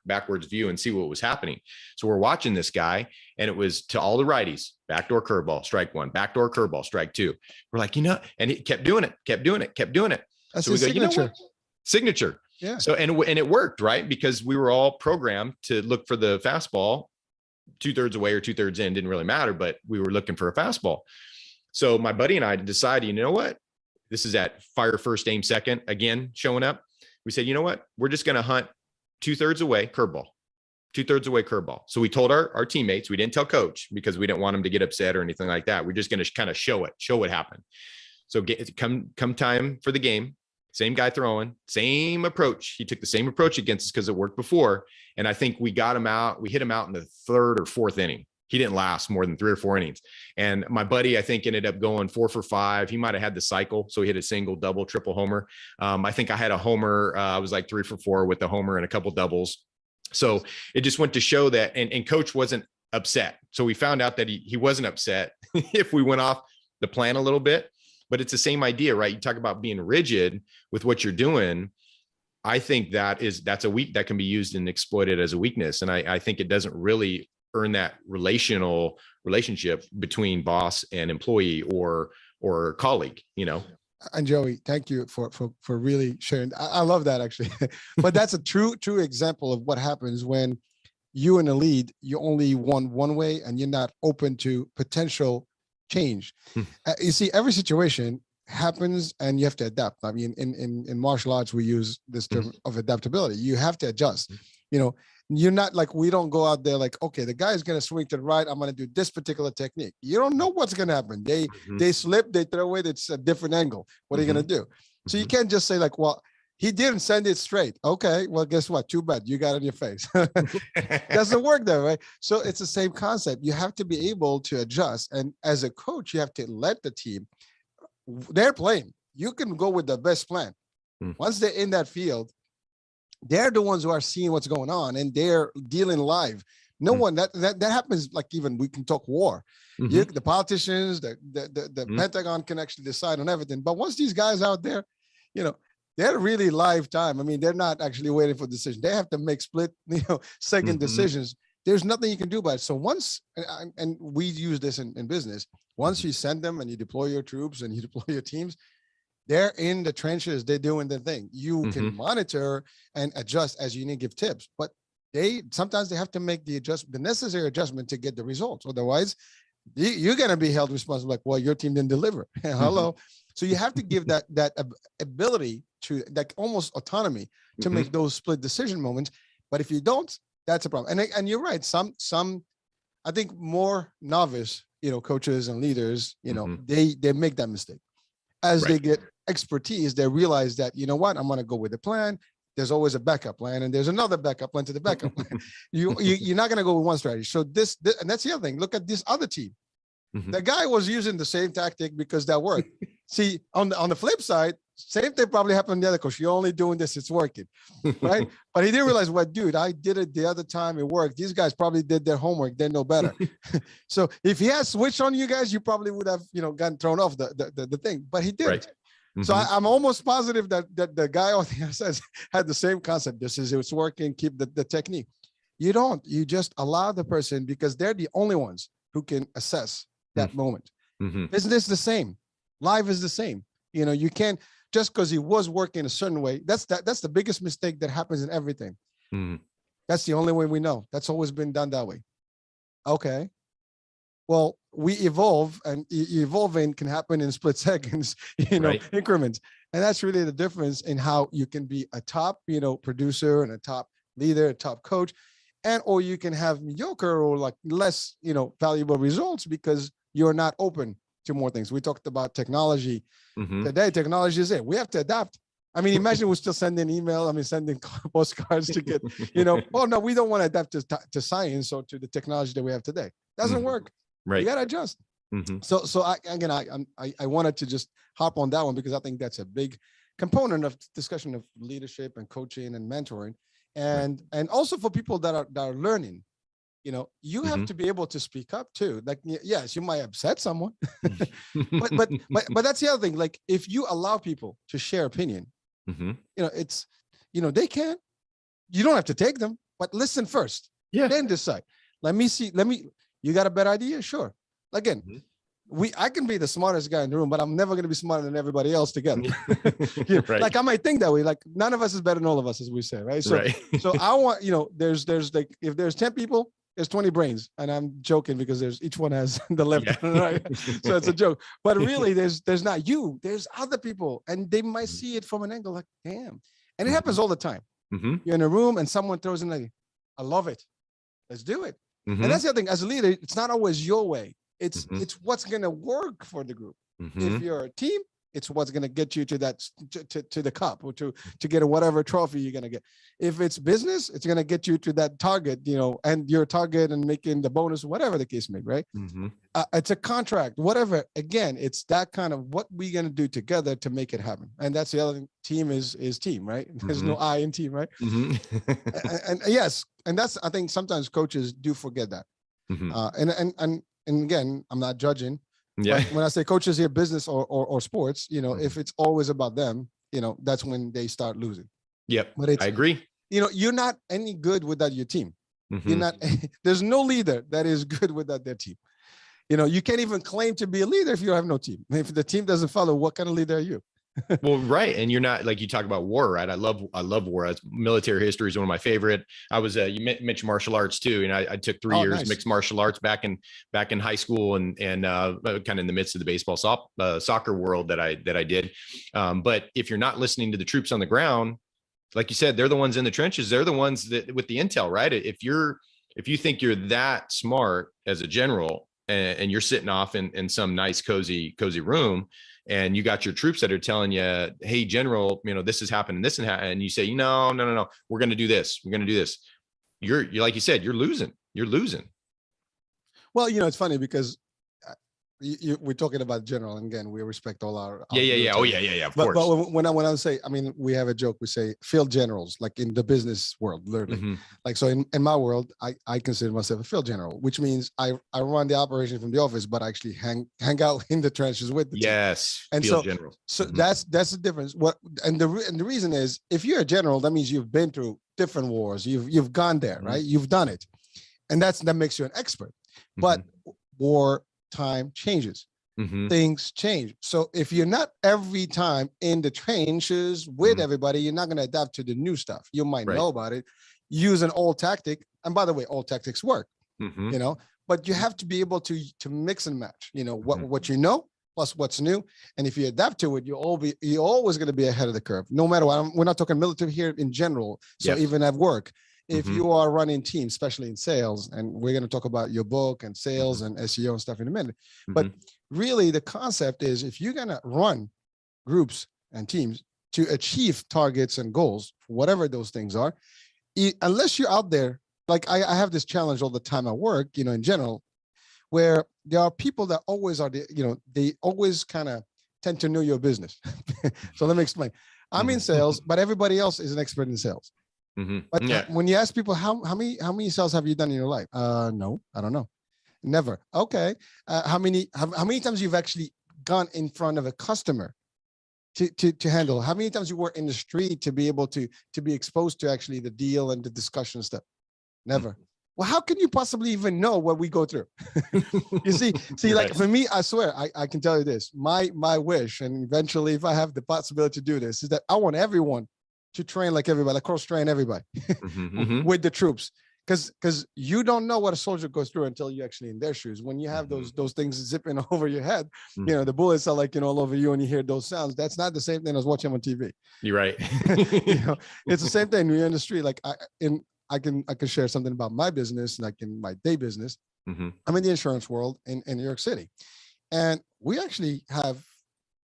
backwards view and see what was happening. So we're watching this guy and it was to all the righties, backdoor curveball, strike one, backdoor curveball, strike two. We're like, and he kept doing it. That's so we go, signature. Signature. Yeah. So, and it worked, right? Because we were all programmed to look for the fastball 2/3 away or 2/3 in, didn't really matter, but we were looking for a fastball. So my buddy and I decided, you know what? This is at fire first, aim second, again, showing up. We said, you know what? We're just going to hunt 2/3 away curveball, 2/3 away curveball. So we told our teammates, we didn't tell coach because we didn't want him to get upset or anything like that. We're just going to kind of show what happened. So come time for the game, same guy throwing, same approach. He took the same approach against us because it worked before. And I think we got him out. We hit him out in the 3rd or 4th inning. He didn't last more than 3 or 4 innings. And my buddy, I think, ended up going 4 for 5. He might've had the cycle. So he hit a single, double, triple homer. I think I had a homer. I was like 3 for 4 with the homer and a couple doubles. So it just went to show that, and coach wasn't upset. So we found out that he wasn't upset if we went off the plan a little bit, but it's the same idea, right? You talk about being rigid with what you're doing. I think that's that can be used and exploited as a weakness. And I think it doesn't really earn that relationship between boss and employee or colleague, And Joey, thank you for really sharing. I love that actually, but that's a true example of what happens when you in the lead, you only want one way and you're not open to potential change. You see, every situation happens and you have to adapt. I mean, in martial arts, we use this term of adaptability. You have to adjust, You're not like, we don't go out there like, okay, the guy's going to swing to the right. I'm going to do this particular technique. You don't know what's going to happen. They slip, they throw it. It's a different angle. What are you going to do? So you can't just say like, well, he didn't send it straight. Okay, well, guess what? Too bad. You got it in your face. Doesn't work that way. So it's the same concept. You have to be able to adjust. And as a coach, you have to let the team, they're playing. You can go with the best plan. Once they're in that field, they're the ones who are seeing what's going on and they're dealing live. No one that happens. Like, even we can talk war. The politicians, the Pentagon can actually decide on everything. But once these guys out there, they're really live time. I mean, they're not actually waiting for decision. They have to make split, second decisions. There's nothing you can do about it. So once, and we use this in business, once you send them and you deploy your troops and you deploy your teams, they're in the trenches, they're doing their thing. You can monitor and adjust as you need, give tips, but sometimes they have to make the necessary adjustment to get the results. Otherwise, you're going to be held responsible. Like, well, your team didn't deliver. Hello. So you have to give that ability to, like, almost autonomy to make those split decision moments. But if you don't, that's a problem. And you're right. Some I think more novice, coaches and leaders, they make that mistake. As they get expertise, they realize that, you know what, I'm going to go with the plan. There's always a backup plan, and there's another backup plan to the backup plan. You're not going to go with one strategy. So this, and that's the other thing. Look at this other team. The guy was using the same tactic because that worked. See, on the flip side, same thing probably happened the other coach. You're only doing this, it's working, right? But he didn't realize, well, dude, I did it the other time, it worked. These guys probably did their homework, they know better. So if he had switched on you guys, you probably would have, gotten thrown off the thing. But he didn't. Right. So I'm almost positive that the guy on the other side had the same concept. It's working, keep the technique. You don't. You just allow the person, because they're the only ones who can assess that moment. Business the same. Life is the same. You can't, just because he was working a certain way. That's the biggest mistake that happens in everything. That's the only way we know. That's always been done that way. Okay. Well, we evolve, and evolving can happen in split seconds, Right. increments. And that's really the difference in how you can be a top, producer and a top leader, a top coach, and or you can have mediocre or like less, valuable results because you're not open to more things. We talked about technology today. Technology is it. We have to adapt. I mean, imagine we're still sending sending postcards to get, oh no, we don't want to adapt to science or to the technology that we have today. Doesn't work. Right. You got to adjust. So I wanted to just hop on that one because I think that's a big component of discussion of leadership and coaching and mentoring, and also for people that are learning. You have to be able to speak up too. Like, yes, you might upset someone, but that's the other thing. Like, if you allow people to share opinion, it's, they can. You don't have to take them, but listen first. Yeah. Then decide. You got a better idea? Sure. Again, I can be the smartest guy in the room, but I'm never going to be smarter than everybody else together. Right. Like, I might think that way. Like, none of us is better than all of us, as we say, right? So, so I want, there's like, if there's 10 people, there's 20 brains, and I'm joking because each one has the left and right. So it's a joke. But really, there's not you. There's other people, and they might see it from an angle like, damn. And it happens all the time. You're in a room, and someone throws in like, I love it. Let's do it. And that's the other thing. As a leader, it's not always your way. It's what's going to work for the group. If you're a team, it's what's going to get you to that to the cup or to get whatever trophy you're going to get. If it's business, it's going to get you to that target, and your target and making the bonus, whatever the case may be, right? It's a contract, whatever. Again, it's that kind of what we're going to do together to make it happen. And that's the other thing. Team is team, right? There's no I in team, right? and yes, and that's, I think sometimes coaches do forget that. And again, I'm not judging. Yeah. But when I say coaches here, business or sports, if it's always about them, that's when they start losing. Yep. But I agree. You're not any good without your team. You're not, there's no leader that is good without their team. You can't even claim to be a leader if you have no team. If the team doesn't follow, what kind of leader are you? Well, right. And you're not, like, you talk about war, right? I love war. Military history is one of my favorite. I was, you mentioned martial arts too. And I took 3 years mixed martial arts back in high school and kind of in the midst of the baseball soccer world that I did. But if you're not listening to the troops on the ground, like you said, they're the ones in the trenches. They're the ones that with the intel, right? If you think you're that smart as a general and you're sitting off in some nice, cozy room, and you got your troops that are telling you, hey, general, this is happening, and you say, no, we're going to do this. We're going to do this. You're like you said, you're losing. Well, it's funny because we're talking about general, and again, we respect all our yeah. Oh yeah. Of course. But when I say, we have a joke. We say field generals, like in the business world, literally. Like, so in my world, I consider myself a field general, which means I run the operation from the office, but I actually hang out in the trenches with the team. And field general. So that's the difference. And the reason is, if you're a general, that means you've been through different wars. You've gone there, right? You've done it, and that makes you an expert. But war time changes. Things change. So if you're not every time in the trenches with everybody, you're not going to adapt to the new stuff. You might know about it, use an old tactic. And by the way, old tactics work, but you have to be able to mix and match, what you know plus what's new. And if you adapt to it, you're always going to be ahead of the curve, no matter what. We're not talking military here in general. So even at work, if you are running teams, especially in sales, and we're going to talk about your book and sales and SEO and stuff in a minute, but really the concept is, if you're going to run groups and teams to achieve targets and goals, whatever those things are, unless you're out there, like I have this challenge all the time at work, in general, where there are people that always are, they always kind of tend to know your business. So let me explain. I'm in sales, but everybody else is an expert in sales. But when you ask people, how many sales have you done in your life? No, I don't know. Never. Okay. How many times you've actually gone in front of a customer to handle? How many times you were in the street to be able to be exposed to actually the deal and the discussion stuff? Never. Well, how can you possibly even know what we go through? You see, like for me, I swear, I can tell you this, my wish, and eventually if I have the possibility to do this, is that I want everyone to train like everybody, like cross train everybody with the troops. because you don't know what a soldier goes through until you're actually in their shoes. When you have those things zipping over your head, the bullets are like, all over you, and you hear those sounds. That's not the same thing as watching them on TV. You're right. It's the same thing when you're in the street. Like I can share something about my business, like in my day business. I'm in the insurance world in New York City, and we actually have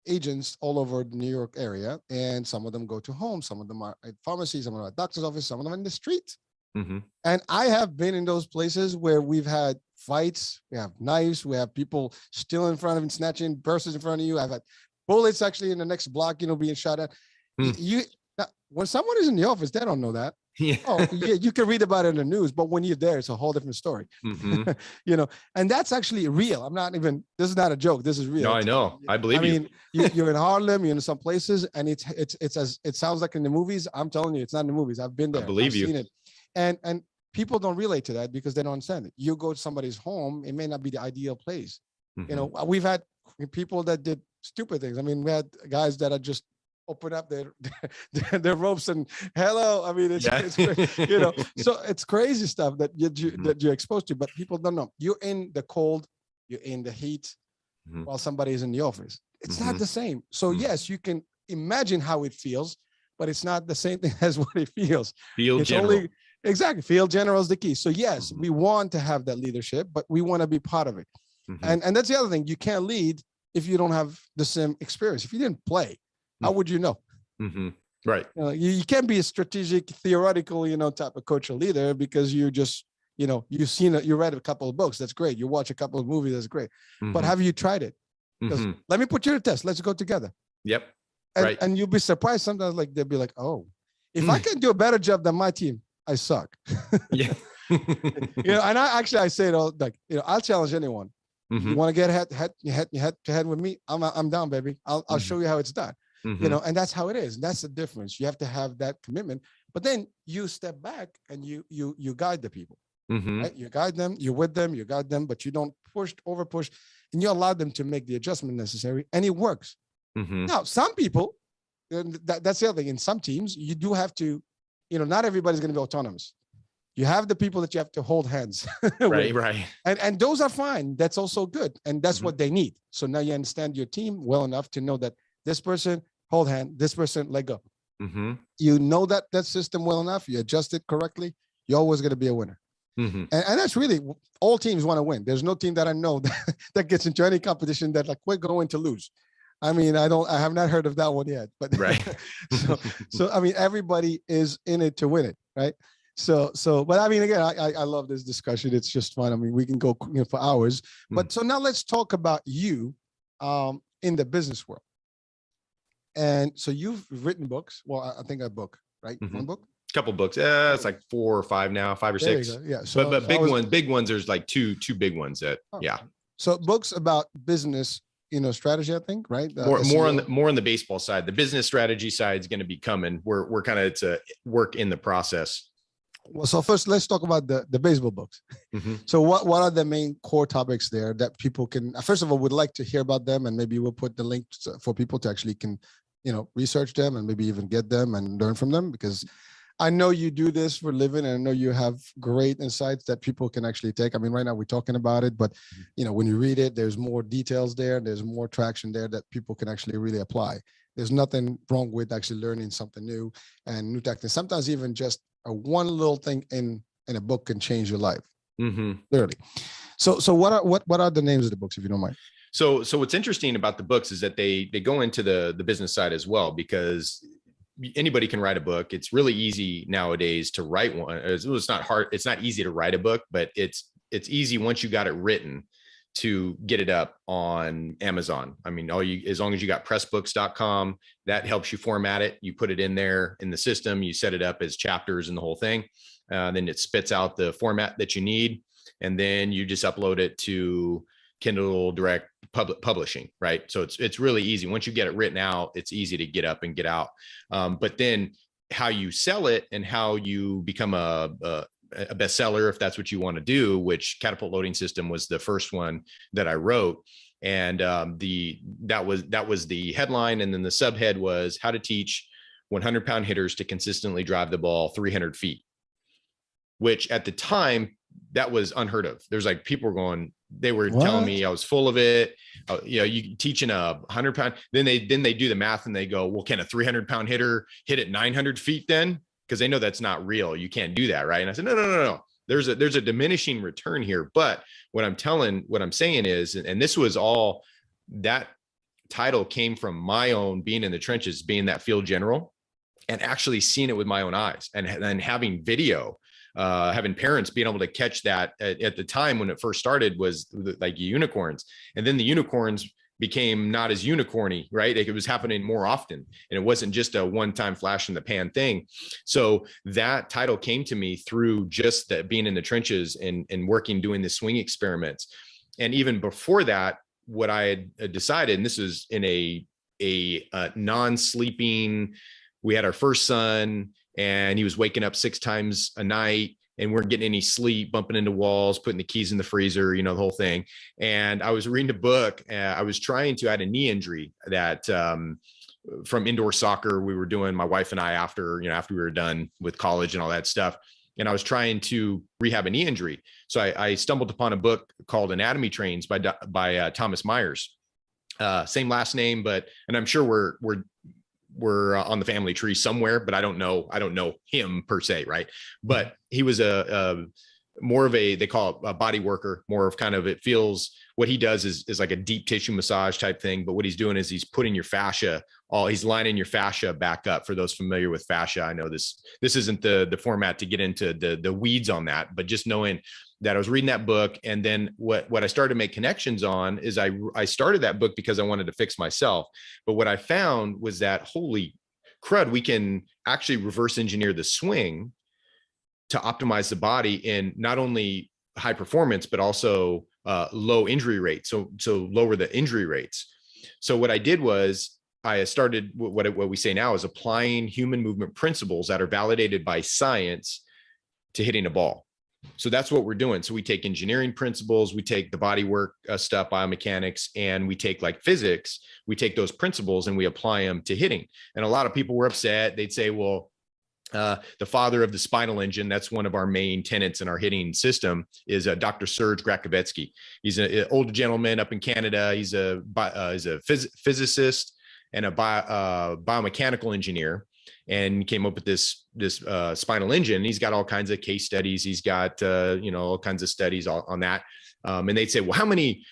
agents all over the New York area, and some of them go to homes, some of them are at pharmacies, some of them are at doctor's office, some of them are in the street. And I have been in those places where we've had fights, we have knives, we have people still in front of and snatching purses in front of you. I've had bullets actually in the next block, being shot at. When someone is in the office, they don't know that. Yeah. Oh, yeah, you can read about it in the news, but when you're there, it's a whole different story. And that's actually real. This is not a joke. This is real. No, I know. I believe you. You're in Harlem, you're in some places, and it sounds like in the movies. I'm telling you, it's not in the movies. I've been there. I believe you. Seen it. And people don't relate to that because they don't understand it. You go to somebody's home, it may not be the ideal place. We've had people that did stupid things. We had guys that are just open up their ropes and hello. It's so it's crazy stuff that you're exposed to, but people don't know. You're in the cold, you're in the heat, while somebody is in the office. It's not the same. So yes, you can imagine how it feels, but it's not the same thing as what it feels. Field general. Exactly. Field general is the key. So yes, we want to have that leadership, but we want to be part of it. And that's the other thing. You can't lead if you don't have the same experience. If you didn't play, how would you know? Right. You can't be a strategic, theoretical, type of coach or leader because you just, you've seen it. You read a couple of books. That's great. You watch a couple of movies. That's great. But have you tried it? Because let me put you to the test. Let's go together. Yep. And, and you'll be surprised sometimes. Like they'll be like, "Oh, if I can do a better job than my team, I suck." Yeah. And I say it all like, I'll challenge anyone. You want to get head to head with me? I'm down, baby. I'll show you how it's done. And that's how it is. That's the difference. You have to have that commitment, but then you step back and you guide the people. Right? You guide them, you're with them, you guide them, but you don't over push, and you allow them to make the adjustment necessary, and it works. Now, some people, that's the other thing. In some teams, you do have to, not everybody's going to be autonomous. You have the people that you have to hold hands. Right. And those are fine. That's also good. And that's what they need. So now you understand your team well enough to know that this person, hold hand, this person, let go. You know that system well enough, you adjust it correctly, you're always going to be a winner. And that's really, all teams want to win. There's no team that I know that gets into any competition that like, we're going to lose. I have not heard of that one yet, but so everybody is in it to win it. Right. But again, I love this discussion. It's just fun. We can go for hours, but so now let's talk about you in the business world. And so you've written books. Well, I think a book, right? One book? Couple books. It's like 4 or 5 now, 5 or 6. Yeah. But big ones, there's like two big ones that, yeah. So books about business, strategy, I think, right? More on the baseball side. The business strategy side is going to be coming. We're kind of, it's a work in the process. Well, so first let's talk about the baseball books. So what are the main core topics there that people can, first of all, would like to hear about them, and maybe we'll put the link for people to actually can, research them and maybe even get them and learn from them, because I know you do this for a living, and I know you have great insights that people can actually take. Right now we're talking about it, but when you read it, there's more details there, and there's more traction there that people can actually really apply. There's nothing wrong with actually learning something new and new tactics. Sometimes even just one little thing in a book can change your life. Literally. So what are the names of the books, if you don't mind? So what's interesting about the books is that they go into the business side as well, because anybody can write a book. It's really easy nowadays to write one. It's not hard. It's not easy to write a book, but it's easy once you got it written to get it up on Amazon. As long as you got pressbooks.com, that helps you format it. You put it in there in the system, you set it up as chapters and the whole thing. Then it spits out the format that you need. And then you just upload it to Kindle Direct Publishing, right? So it's really easy. Once you get it written out, it's easy to get up and get out. But then how you sell it and how you become a bestseller, if that's what you want to do, which Catapult Loading System was the first one that I wrote. And that was the headline. And then the subhead was how to teach 100-pound hitters to consistently drive the ball 300 feet which at the time that was unheard of. There's like people were going, they were What? telling me I was full of it. You know, you teaching a 100-pound, then they do the math and they go, well, can a 300-pound hitter hit at 900 feet then? Because they know that's not real. You can't do that, right? And I said, no. There's a diminishing return here. But what I'm saying is, and this was all, that title came from my own being in the trenches, being that field general, and actually seeing it with my own eyes, and then having video, having parents being able to catch that at the time when it first started was like unicorns. And then the unicorns became not as unicorny, right? Like it was happening more often, and it wasn't just a one-time flash in the pan thing. So that title came to me through just that being in the trenches and working, doing the swing experiments. And even before that, what I had decided, and this was in a non-sleeping, we had our first son and he was waking up 6 times a night, and weren't getting any sleep, bumping into walls, putting the keys in the freezer, the whole thing. And I was reading a book. I had a knee injury that from indoor soccer we were doing, my wife and I, after we were done with college and all that stuff. And I was trying to rehab a knee injury. So I stumbled upon a book called Anatomy Trains by Thomas Myers. Same last name, and I'm sure we're on the family tree somewhere, but I don't know him per se. Right. But he was more of they call it a body worker, more of kind of, it feels, what he does is like a deep tissue massage type thing. But what he's doing is he's putting your fascia, he's lining your fascia back up. For those familiar with fascia, I know this isn't the format to get into the weeds on that, but just knowing that I was reading that book. And then what I started to make connections on is I started that book because I wanted to fix myself. But what I found was that, holy crud, we can actually reverse engineer the swing to optimize the body in not only high performance, but also low injury rates. So lower the injury rates. So what I did was I started what we say now is applying human movement principles that are validated by science to hitting a ball. So that's what we're doing. So we take engineering principles, we take the body work stuff, biomechanics, and we take like physics, we take those principles and we apply them to hitting. And a lot of people were upset. They'd say, well, the father of the spinal engine, that's one of our main tenets in our hitting system, is Dr. Serge-Grakovetsky. He's an older gentleman up in Canada. He's a physicist and a biomechanical engineer, and came up with this spinal engine. He's got all kinds of case studies. He's got all kinds of studies on that. And they'd say, well, how many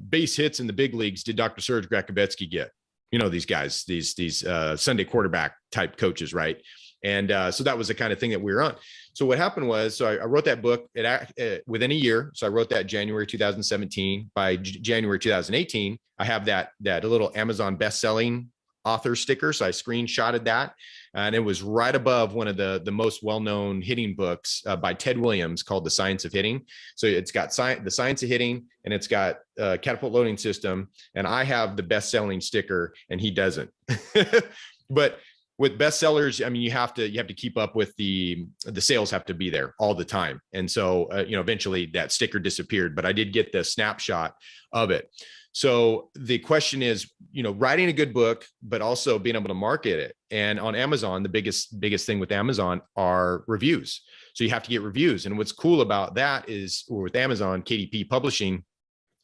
base hits in the big leagues did Dr. Serge-Grakovetsky get? These guys, these Sunday quarterback type coaches, right? And so that was the kind of thing that we were on. So what happened was, so I wrote that book within a year. So I wrote that January 2017. By January 2018, I have that little Amazon best-selling author sticker. So I screenshotted that, and it was right above one of the most well-known hitting books by Ted Williams called The Science of Hitting. So it's got the Science of Hitting, and it's got Catapult Loading System. And I have the best-selling sticker, and he doesn't. But with bestsellers, I mean, you have to keep up with the sales have to be there all the time. And so, eventually that sticker disappeared, but I did get the snapshot of it. So the question is, writing a good book, but also being able to market it. And on Amazon, the biggest thing with Amazon are reviews. So you have to get reviews. And what's cool about that is, or with Amazon, KDP Publishing,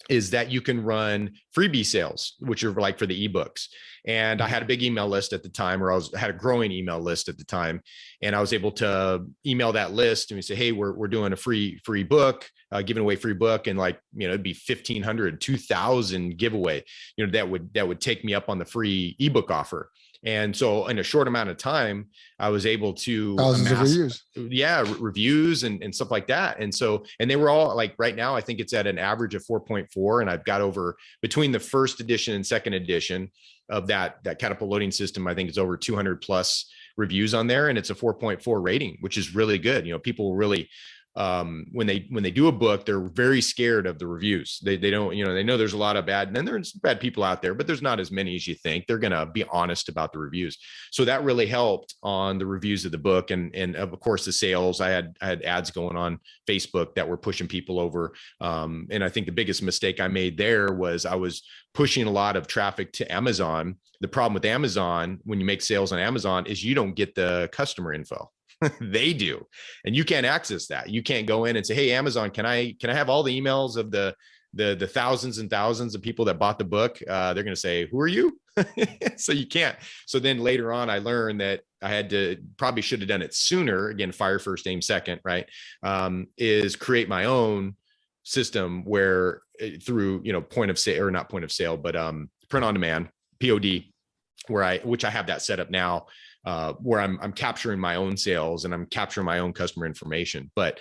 is that you can run freebie sales, which are like for the ebooks. And I had a big email list at the time, or had a growing email list at the time. And I was able to email that list and we say, hey, we're doing a free book, giving away free book. And it'd be 1,500, 2,000 giveaway, that would take me up on the free ebook offer. And so in a short amount of time, I was able to thousands of reviews. Yeah, reviews and stuff like that. And so, and they were all like, right now, I think it's at an average of 4.4. And I've got over, between the first edition and second edition of that Catapult Loading System, I think it's over 200 plus reviews on there. And it's a 4.4 rating, which is really good. People really, when they do a book, they're very scared of the reviews. They don't, they know there's a lot of bad, and then there's bad people out there, but there's not as many as you think. They're going to be honest about the reviews. So that really helped on the reviews of the book. And of course the sales, I had ads going on Facebook that were pushing people over. And I think the biggest mistake I made there was I was pushing a lot of traffic to Amazon. The problem with Amazon, when you make sales on Amazon, is you don't get the customer info. They do. And you can't access that. You can't go in and say, hey, Amazon, can I have all the emails of the thousands and thousands of people that bought the book? They're going to say, who are you? So you can't. So then later on, I learned that I had to, probably should have done it sooner. Again, fire first, aim second, right? Is create my own system where through, point of sale, or not point of sale, but print on demand, POD, which I have that set up now, where I'm capturing my own sales and I'm capturing my own customer information. But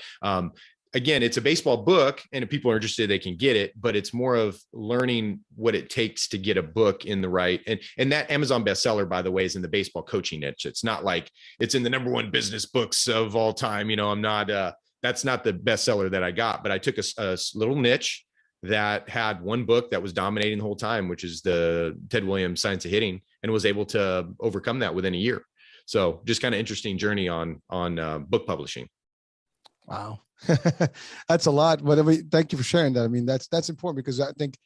again, it's a baseball book, and if people are interested, they can get it, but it's more of learning what it takes to get a book in the right. And that Amazon bestseller, by the way, is in the baseball coaching niche. It's not like it's in the #1 business books of all time. I'm not, that's not the bestseller that I got, but I took a little niche that had one book that was dominating the whole time, which is the Ted Williams Science of Hitting, and was able to overcome that within a year. So just kind of interesting journey on book publishing. Wow. That's a lot, but thank you for sharing that. I mean, that's important, because I think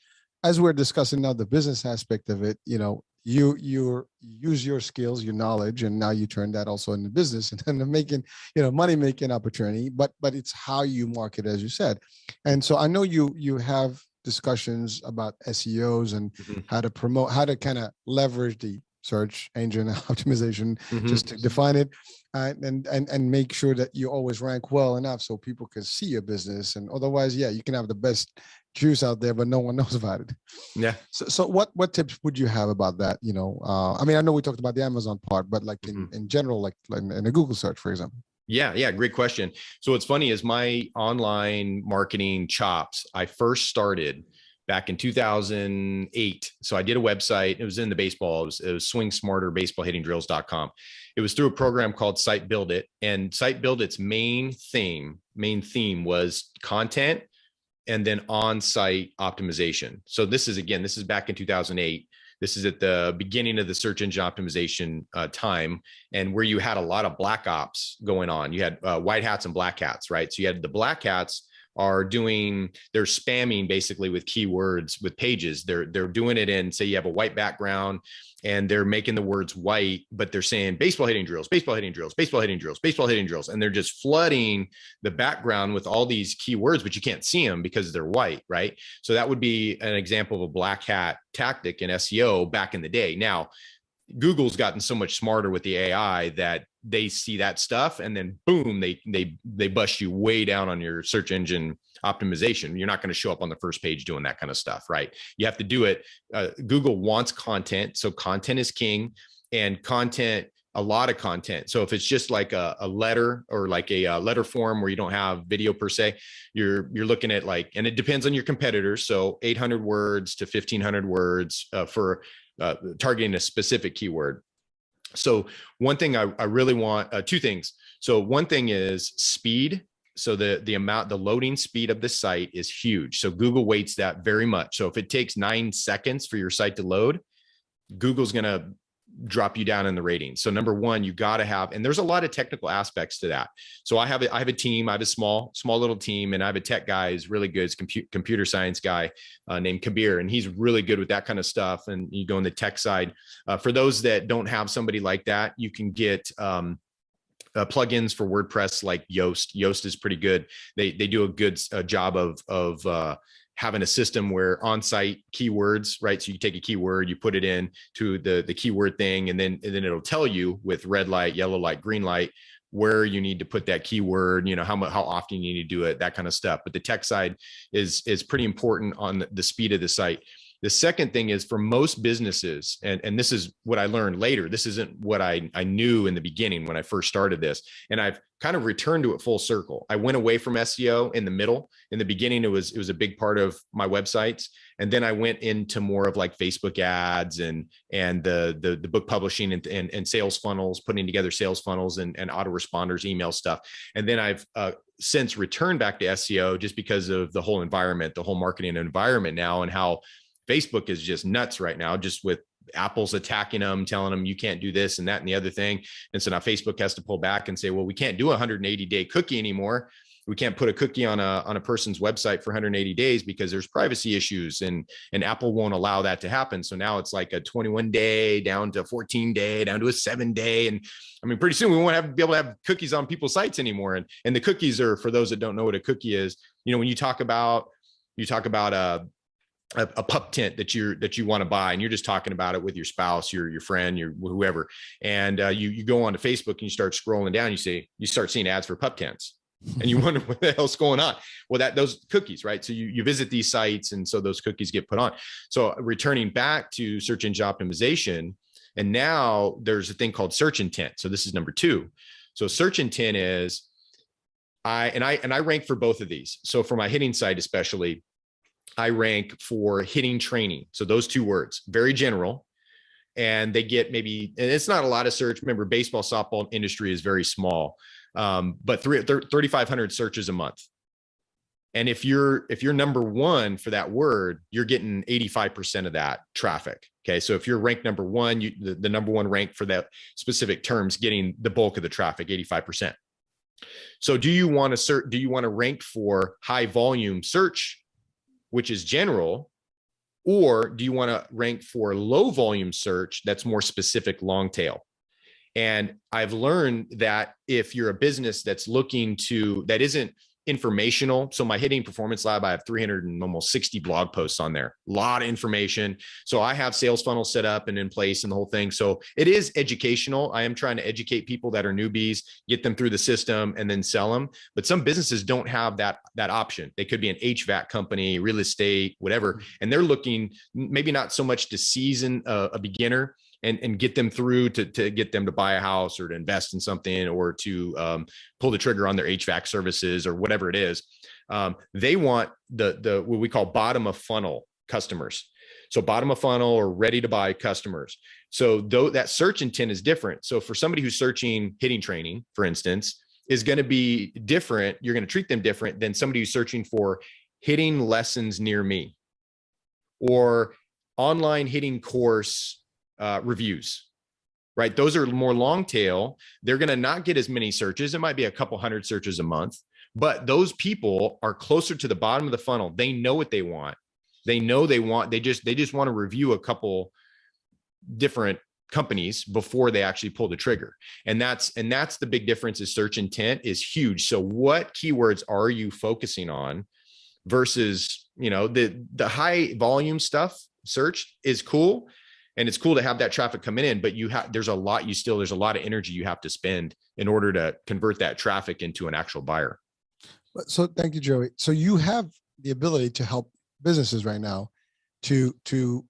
as we're discussing now the business aspect of it, you use your skills, your knowledge, and now you turn that also into business and then making, money making opportunity, but it's how you market, as you said. And so I know you have discussions about SEOs and how to promote, how to kind of leverage the search engine optimization, just to define it, and make sure that you always rank well enough so people can see your business. And otherwise, you can have the best juice out there, but no one knows about it. Yeah. So what tips would you have about that? I mean, I know we talked about the Amazon part, but like in general, like in a Google search, for example. Yeah. Great question. So what's funny is my online marketing chops, I first started back in 2008. So I did a website. It was in the baseball. It was Swing Smarter baseballhittingdrills.com. It was through a program called Site Build It, and Site Build It's main theme was content and then on-site optimization. So this is back in 2008. This is at the beginning of the search engine optimization time, and where you had a lot of black ops going on. You had white hats and black hats, right? So you had the black hats they're spamming basically with keywords, with pages. They're doing it in, say you have a white background and they're making the words white, but they're saying baseball hitting drills, baseball hitting drills, baseball hitting drills, baseball hitting drills. And they're just flooding the background with all these keywords, but you can't see them because they're white, right? So that would be an example of a black hat tactic in SEO back in the day. Now, Google's gotten so much smarter with the AI that they see that stuff and then boom, they bust you way down on your search engine optimization. You're not going to show up on the first page doing that kind of stuff, right? You have to do it. Google wants content. So content is king, and content, a lot of content. So if it's just like a letter, or like a letter form where you don't have video per se, you're looking at and it depends on your competitors. So 800 words to 1500 words for targeting a specific keyword. So one thing I really want, two things. So one thing is speed. So the loading speed of the site is huge. So Google weights that very much. So if it takes 9 seconds for your site to load, Google's going to drop you down in the ratings. So number one, you got to have, and there's a lot of technical aspects to that. So I have a team, I have a small little team, and I have a tech guy who's really good, computer science guy named Kabir, and he's really good with that kind of stuff. And you go on the tech side. For those that don't have somebody like that, you can get plugins for WordPress like Yoast. Yoast is pretty good. They do a good job of having a system where on-site keywords, right? So you take a keyword, you put it in to the keyword thing, and then it'll tell you with red light, yellow light, green light, where you need to put that keyword, how often you need to do it, that kind of stuff. But the tech side is pretty important on the speed of the site. The second thing is, for most businesses, and this is what I learned later, this isn't what I knew in the beginning when I first started this, and I've kind of returned to it full circle. I went away from SEO in the middle. In the beginning, it was a big part of my websites. And then I went into more of like Facebook ads and the book publishing and sales funnels, putting together sales funnels and autoresponders, email stuff. And then I've since returned back to SEO just because of the whole environment, the whole marketing environment now, and how Facebook is just nuts right now, just with Apple's attacking them, telling them you can't do this and that and the other thing. And so now Facebook has to pull back and say, well, we can't do a 180-day cookie anymore. We can't put a cookie on a person's website for 180 days because there's privacy issues, and Apple won't allow that to happen. So now it's like a 21 day down to 14 day, down to a 7 day. And I mean, pretty soon we won't be able to have cookies on people's sites anymore. And the cookies are, for those that don't know what a cookie is, when you talk about a pup tent that you want to buy, and you're just talking about it with your spouse, your friend, your whoever, and you go onto Facebook and you start scrolling down, you start seeing ads for pup tents, and you wonder what the hell's going on. Well, those cookies, right? So you visit these sites, and so those cookies get put on. So returning back to search engine optimization, and now there's a thing called search intent. So this is number 2. So search intent is I rank for both of these. So for my hitting site especially, I rank for hitting training. So those 2 words, very general, and they get and it's not a lot of search. Remember, baseball, softball industry is very small, but 3,500 searches a month. And if you're number 1 for that word, you're getting 85% of that traffic. Okay. So if you're ranked number 1, the number 1 rank for that specific terms, getting the bulk of the traffic, 85%. So do you want to rank for high volume search, which is general, or do you want to rank for low volume search that's more specific, long tail? And I've learned that if you're a business that isn't informational. So my hitting performance lab, I have 360 blog posts on there, a lot of information. So I have sales funnels set up and in place and the whole thing. So it is educational. I am trying to educate people that are newbies, get them through the system and then sell them. But some businesses don't have that option. They could be an HVAC company, real estate, whatever. And they're looking maybe not so much to season a beginner and get them through to get them to buy a house or to invest in something or to pull the trigger on their HVAC services or whatever it is. They want the what we call bottom of funnel customers. So bottom of funnel or ready to buy customers. So though that search intent is different. So for somebody who's searching hitting training, for instance, is going to be different. You're going to treat them different than somebody who's searching for hitting lessons near me or online hitting course reviews, right? Those are more long tail. They're going to not get as many searches. It might be a couple hundred searches a month, but those people are closer to the bottom of the funnel. They know what they want. They just want to review a couple different companies before they actually pull the trigger. And that's the big difference. Is search intent is huge. So what keywords are you focusing on versus, the high volume stuff? Search is cool. And it's cool to have that traffic coming in, but there's a lot of energy you have to spend in order to convert that traffic into an actual buyer. So thank you, Joey. So you have the ability to help businesses right now to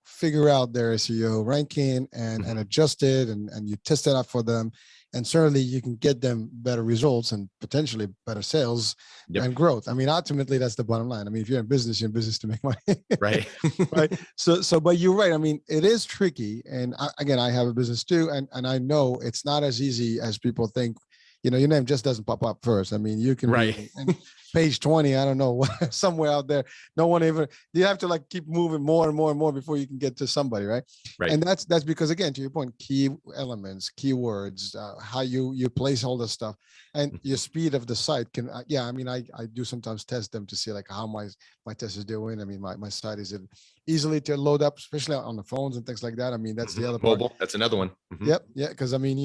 figure out their SEO ranking and adjust it, and you test it out for them. And certainly you can get them better results and potentially better sales and growth. I mean, ultimately, that's the bottom line. I mean, if you're in business to make money. Right. Right. So, but you're right. I mean, it is tricky. And I have a business too. And I know it's not as easy as people think. Your name just doesn't pop up first. I mean, you can be in page 20, I don't know, somewhere out there. No one even, you have to keep moving more and more and more before you can get to somebody, right? Right. And that's because, again, to your point, key elements, keywords, how you place all this stuff, and your speed of the site can, I do sometimes test them to see how my test is doing. I mean, my site, is it easily to load up, especially on the phones and things like that? I mean, that's the other part. Mobile, that's another one. Mm-hmm. Yep. Yeah. Because I mean,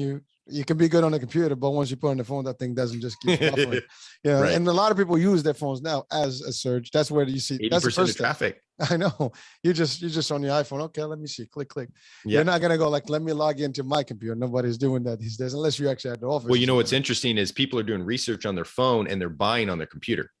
you can be good on the computer, but once you put on the phone, that thing doesn't just keep buffering. Right. And a lot of people use their phones now as a search. That's where you see 80% of traffic. I know. You're just on your iPhone. Okay, let me see. Click. Yep. You're not gonna go let me log into my computer. Nobody's doing that these days, unless you actually at the office. Well, what's interesting is people are doing research on their phone and they're buying on their computer.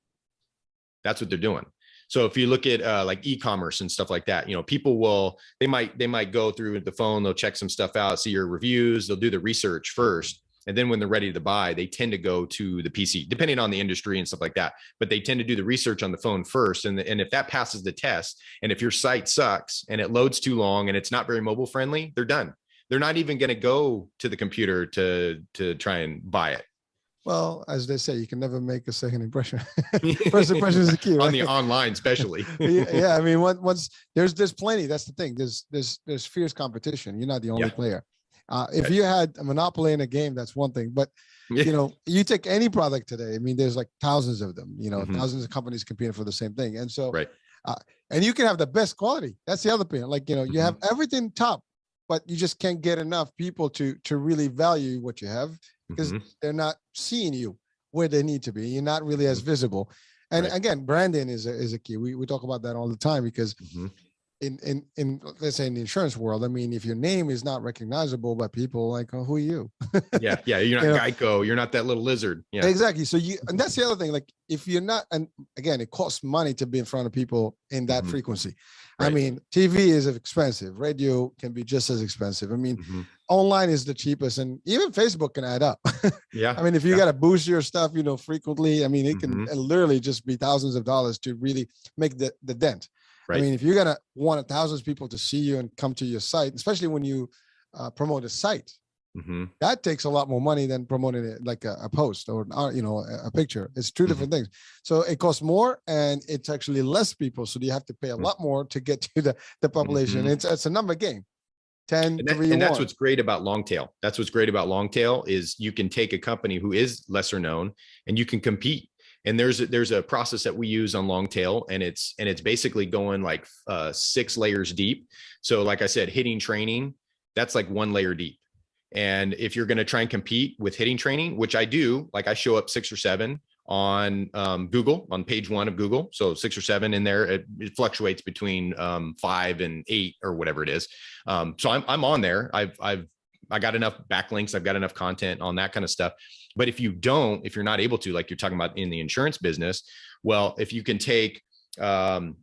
That's what they're doing. So if you look at e-commerce and stuff like that, people they might go through the phone, they'll check some stuff out, see your reviews, they'll do the research first. And then when they're ready to buy, they tend to go to the PC, depending on the industry and stuff like that. But they tend to do the research on the phone first. And if that passes the test, and if your site sucks and it loads too long and it's not very mobile friendly, they're done. They're not even going to go to the computer to try and buy it. Well, as they say, you can never make a second impression. First impression is the key, right? On the online, especially. Yeah, I mean, once there's plenty. That's the thing. There's fierce competition. You're not the only player. If you had a monopoly in a game, that's one thing. But you take any product today. I mean, there's like thousands of them. Thousands of companies competing for the same thing, and so right. And you can have the best quality. That's the other thing. Like you have everything top, but you just can't get enough people to really value what you have because they're not seeing you where they need to be. You're not really as visible. And again, branding is a key. We talk about that all the time because in let's say in the insurance world, I mean, if your name is not recognizable by people, like, oh, who are you? yeah, you're not Geico. You're not that little lizard. Yeah, exactly. So and that's the other thing. Like, if you're not, and again, it costs money to be in front of people in that frequency. Right. I mean, TV is expensive. Radio can be just as expensive. I mean, online is the cheapest, and even Facebook can add up. Yeah. I mean, if you got to boost your stuff, frequently, I mean, it can literally just be thousands of dollars to really make the dent. Right. I mean, if you're going to want thousands of people to see you and come to your site, especially when you promote a site, that takes a lot more money than promoting it like a post or, a picture. It's two different things. So it costs more and it's actually less people. So you have to pay a lot more to get to the population. It's a number game. 10, 3, and that's what's great about long tail. That's what's great about long tail is you can take a company who is lesser known and you can compete. And there's a process that we use on long tail, and it's basically going like 6 layers deep. So like I said, hitting training, that's like 1 layer deep. And if you're going to try and compete with hitting training, which I do, like I show up 6 or 7 on Google, on page 1 of Google. So 6 or 7 in there, it fluctuates between 5 and 8 or whatever it is. So I'm on there. I got enough backlinks. I've got enough content on that kind of stuff. But if you're not able to, like you're talking about in the insurance business, well, if you can take, stay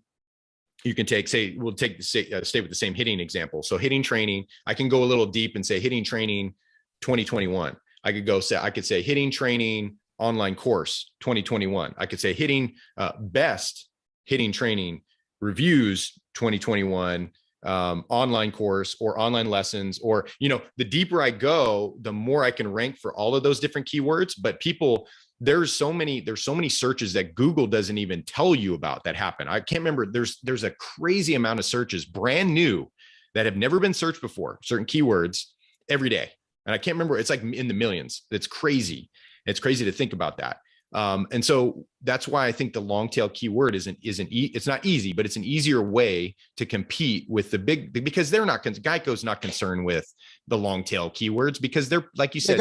with the same hitting example. So hitting training, I can go a little deep and say hitting training 2021. I could say hitting training online course 2021. I could say hitting best hitting training reviews 2021. Online course or online lessons, or the deeper I go, the more I can rank for all of those different keywords. But there's so many searches that Google doesn't even tell you about that happen. I can't remember. There's a crazy amount of searches brand new that have never been searched before, certain keywords every day. And I can't remember. It's like in the millions. It's crazy. It's crazy to think about that. And so that's why I think the long tail keyword it's not easy, but it's an easier way to compete with the big, because Geico's not concerned with the long tail keywords because they're, like you said,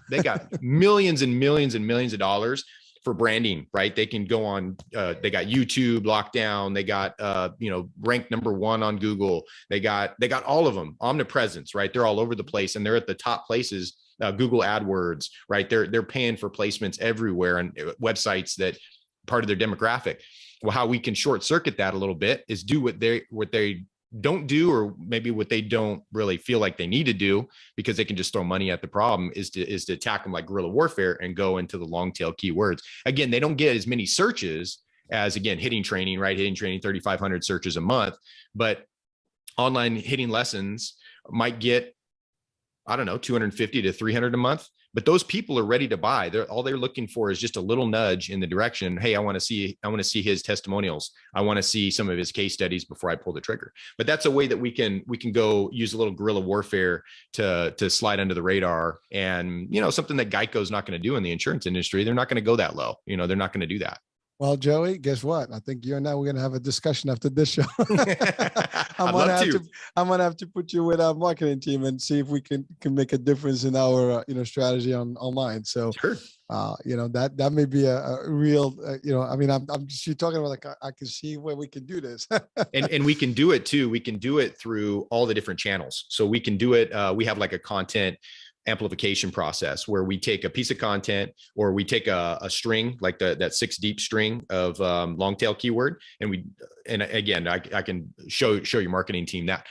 they got millions and millions and millions of dollars for branding, right? They can go on, they got YouTube locked down. They got, ranked #1 on Google. They got all of them, omnipresence, right? They're all over the place and they're at the top places. Google AdWords, right? They're paying for placements everywhere on websites that part of their demographic. Well, how we can short circuit that a little bit is do what they don't do, or maybe what they don't really feel like they need to do because they can just throw money at the problem, is to attack them like guerrilla warfare and go into the long tail keywords. Again, they don't get as many searches as, again, hitting training, right? Hitting training, 3,500 searches a month, but online hitting lessons might get, I don't know, 250 to 300 a month, but those people are ready to buy. All they're looking for is just a little nudge in the direction. Hey, I want to see his testimonials. I want to see some of his case studies before I pull the trigger. But that's a way that we can go use a little guerrilla warfare to slide under the radar. And, something that Geico's not going to do in the insurance industry. They're not going to go that low. They're not going to do that. Well, Joey, guess what? I think you and I, we're going to have a discussion after this show. I'm going to have to put you with our marketing team and see if we can make a difference in our, strategy online. So, sure. That may be a real, I'm just, you're talking about, like, I can see where we can do this. and we can do it too. We can do it through all the different channels. So we can do it. We have like a content amplification process where we take a piece of content, or we take a string, like that 6 deep string of long tail keyword. And again, I can show your marketing team that.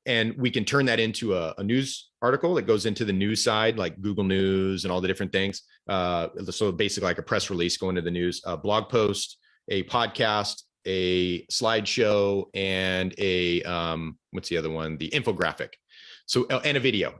And we can turn that into a news article that goes into the news side, like Google News and all the different things. So basically like a press release going to the news, a blog post, a podcast, a slideshow, and what's the other one? The infographic. So, and a video.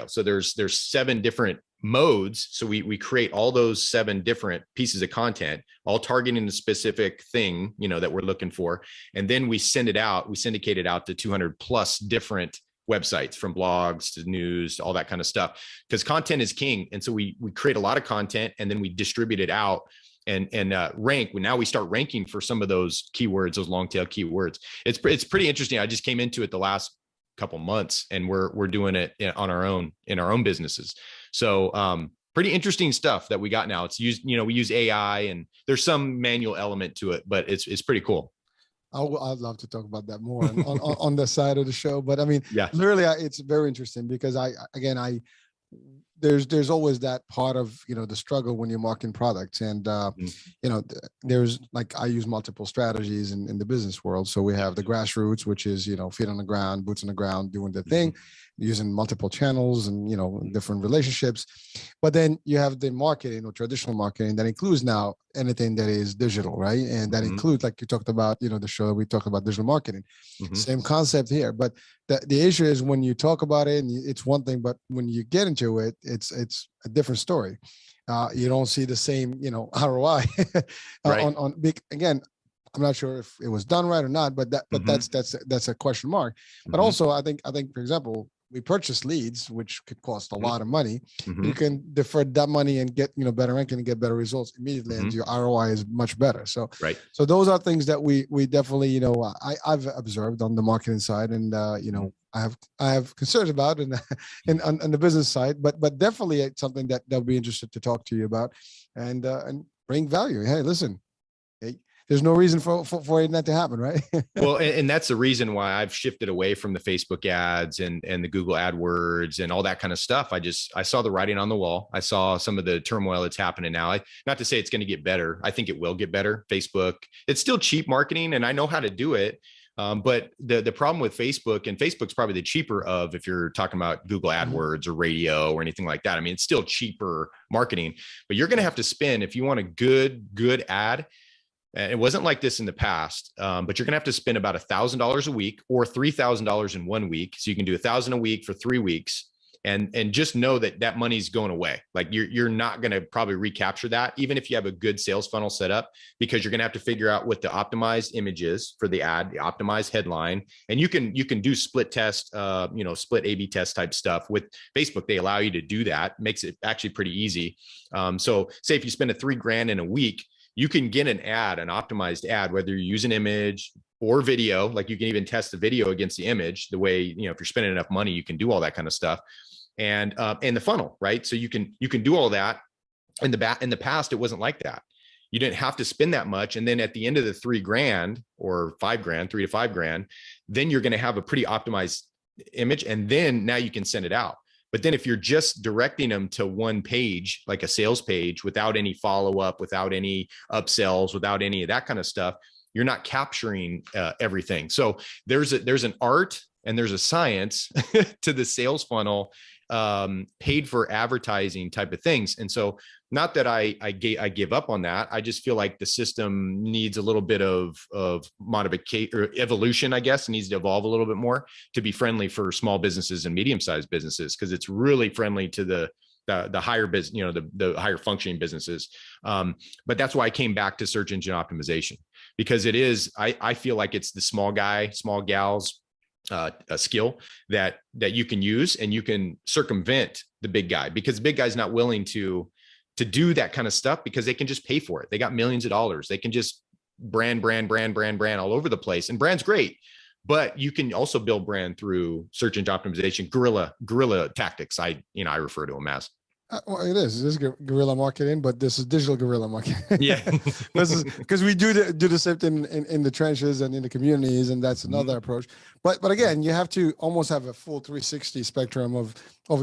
So there's 7 different modes. So we create all those 7 different pieces of content, all targeting a specific thing, that we're looking for. And then we send it out, we syndicate it out to 200 plus different websites, from blogs to news to all that kind of stuff, because content is king. And so we create a lot of content and then we distribute it out and rank. Now we start ranking for some of those keywords, those long tail keywords. It's pretty interesting. I just came into it the last couple months, and we're doing it on our own in our own businesses. So pretty interesting stuff that we got now. It's used, we use AI, and there's some manual element to it, but it's pretty cool. I'd love to talk about that more on the side of the show. But I mean, yeah, literally, it's very interesting because there's always that part of, the struggle when you're marketing products. And, there's like, I use multiple strategies in the business world. So we have the grassroots, which is, feet on the ground, boots on the ground, doing the thing, using multiple channels and, different relationships. But then you have the marketing or traditional marketing that includes now anything that is digital, right? And that includes, like you talked about, the show we talked about digital marketing, same concept here. But the issue is when you talk about it, and it's one thing, but when you get into it, it's a different story. You don't see the same, ROI on big, again, I'm not sure if it was done right or not, but that's a question mark. But also I think, for example, we purchase leads, which could cost a lot of money. You can defer that money and get, better ranking and get better results immediately. And your ROI is much better. So, so those are things that we definitely, I've observed on the marketing side, and, I have concerns about and on the business side, but definitely it's something that they'll be interested to talk to you about and bring value. Hey, listen, there's no reason for it not to happen, right? Well, and that's the reason why I've shifted away from the Facebook ads and the Google AdWords and all that kind of stuff. I saw the writing on the wall. I saw some of the turmoil that's happening now. Not to say it's going to get better. I think it will get better. Facebook, it's still cheap marketing, and I know how to do it. But the problem with Facebook, and Facebook's probably the cheaper of, if you're talking about Google AdWords or radio or anything like that. I mean, it's still cheaper marketing, but you're going to have to spend, if you want a good ad. It wasn't like this in the past, but you're going to have to spend about $1,000 a week or $3,000 in 1 week. So you can do $1,000 a week for 3 weeks, and just know that money's going away. Like you're not going to probably recapture that, even if you have a good sales funnel set up, because you're going to have to figure out what the optimized image is for the ad, the optimized headline, and you can do split test, split A/B test type stuff with Facebook. They allow you to do that. Makes it actually pretty easy. So say if you spend $3,000 in a week, you can get an optimized ad, whether you use an image or video. Like you can even test the video against the image, the way, if you're spending enough money, you can do all that kind of stuff. And the funnel, right? So you can do all that. In the past, it wasn't like that. You didn't have to spend that much. And then at the end of the $3,000 or $5,000, $3,000 to $5,000, then you're going to have a pretty optimized image. And then now you can send it out. But then if you're just directing them to one page, like a sales page, without any follow-up, without any upsells, without any of that kind of stuff, you're not capturing everything. So there's an art and there's a science to the sales funnel, paid for advertising type of things. And so not that I give up on that. I just feel like the system needs a little bit of modification or evolution, I guess. It needs to evolve a little bit more to be friendly for small businesses and medium-sized businesses, because it's really friendly to the higher business, the higher functioning businesses. But that's why I came back to search engine optimization, because it is, I feel like it's the small gals a skill that you can use, and you can circumvent the big guy, because the big guy's not willing to do that kind of stuff, because they can just pay for it. They got millions of dollars. They can just brand all over the place. And brand's great, but you can also build brand through search engine optimization, guerrilla tactics. I refer to them as. Well, it is. This is guerrilla marketing, but this is digital guerrilla marketing. Yeah, this is because we do the same thing in the trenches and in the communities, and that's another approach. But again, you have to almost have a full 360 spectrum of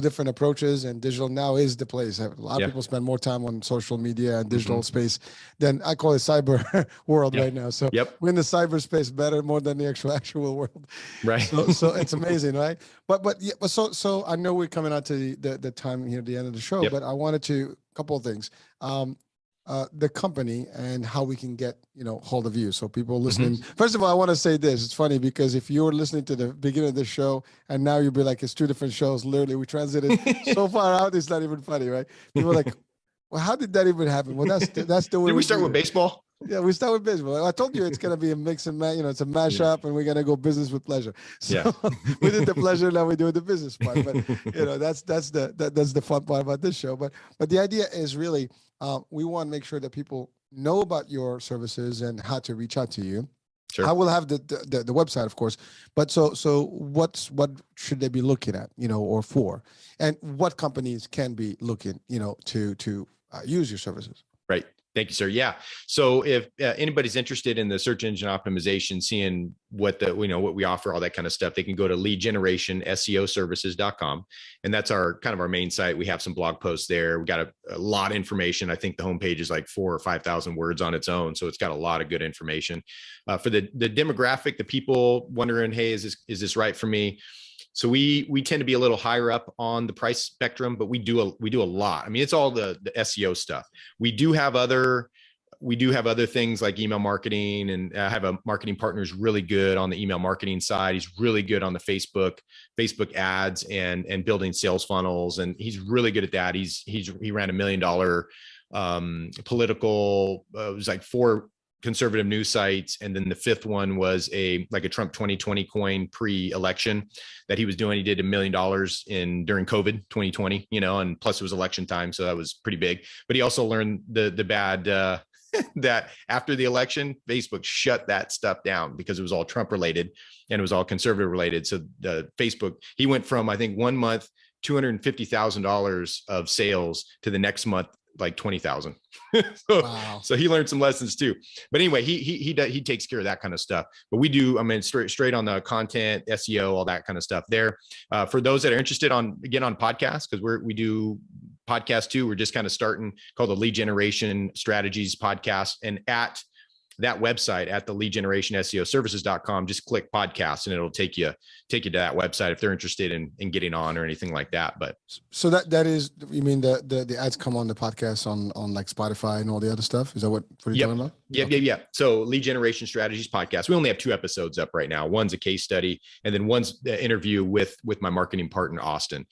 different approaches, and digital now is the place. A lot of people spend more time on social media and digital space than, I call it, cyber world right now. So we're in the cyberspace better more than the actual world. Right. So it's amazing, right? So I know we're coming out to the time here at the end of the show, but I wanted to, a couple of things. The company and how we can get, hold of you. So people listening, first of all, I want to say this. It's funny because if you were listening to the beginning of the show and now you'll be like, it's two different shows. Literally, we transited so far out, it's not even funny, right? People are like, well, how did that even happen? Well, that's the way. Did we start with baseball? Yeah, we start with baseball. I told you it's gonna be a mix and match. It's a mashup, and we're gonna go business with pleasure. So we did the pleasure, now we do the business part. But that's the fun part about this show. But the idea is really we want to make sure that people know about your services and how to reach out to you. Sure. I will have the website, of course. But so what should they be looking at, or for, and what companies can be looking, to use your services? Right. Thank you, sir. Yeah. So if anybody's interested in the search engine optimization, seeing what what we offer, all that kind of stuff, they can go to leadgenerationseoservices.com. And that's our main site. We have some blog posts there. We got a lot of information. I think the homepage is like 4,000 or 5,000 words on its own. So it's got a lot of good information for the demographic, the people wondering, hey, is this right for me? So we tend to be a little higher up on the price spectrum, but we do a lot. I mean, it's all the SEO stuff. We do have other things like email marketing, and I have a marketing partner who's really good on the email marketing side. He's really good on the Facebook ads and building sales funnels, and he's really good at that. He ran $1 million political. It was like 4 conservative news sites, and then the 5th one was a Trump 2020 coin pre-election that he was doing. He did $1 million during COVID 2020, and plus it was election time, so that was pretty big. But he also learned the bad that after the election, Facebook shut that stuff down because it was all Trump related and it was all conservative related. So the Facebook, he went from, I think, 1 month $250,000 of sales to the next month like 20,000. Wow. So he learned some lessons too. But anyway, he takes care of that kind of stuff. But we do, straight on the content, SEO, all that kind of stuff there. For those that are interested on podcasts, because we do podcast too. We're just kind of starting, called the Lead Generation Strategies Podcast. And at that website, at the leadgenerationseoservices.com, just click podcast and it'll take you to that website if they're interested in getting on or anything like that. But so that is, you mean the ads come on the podcast on like Spotify and all the other stuff? Is that what you're talking about? Yeah. So Lead Generation Strategies Podcast. We only have 2 episodes up right now. One's a case study, and then one's the interview with my marketing partner, Austin.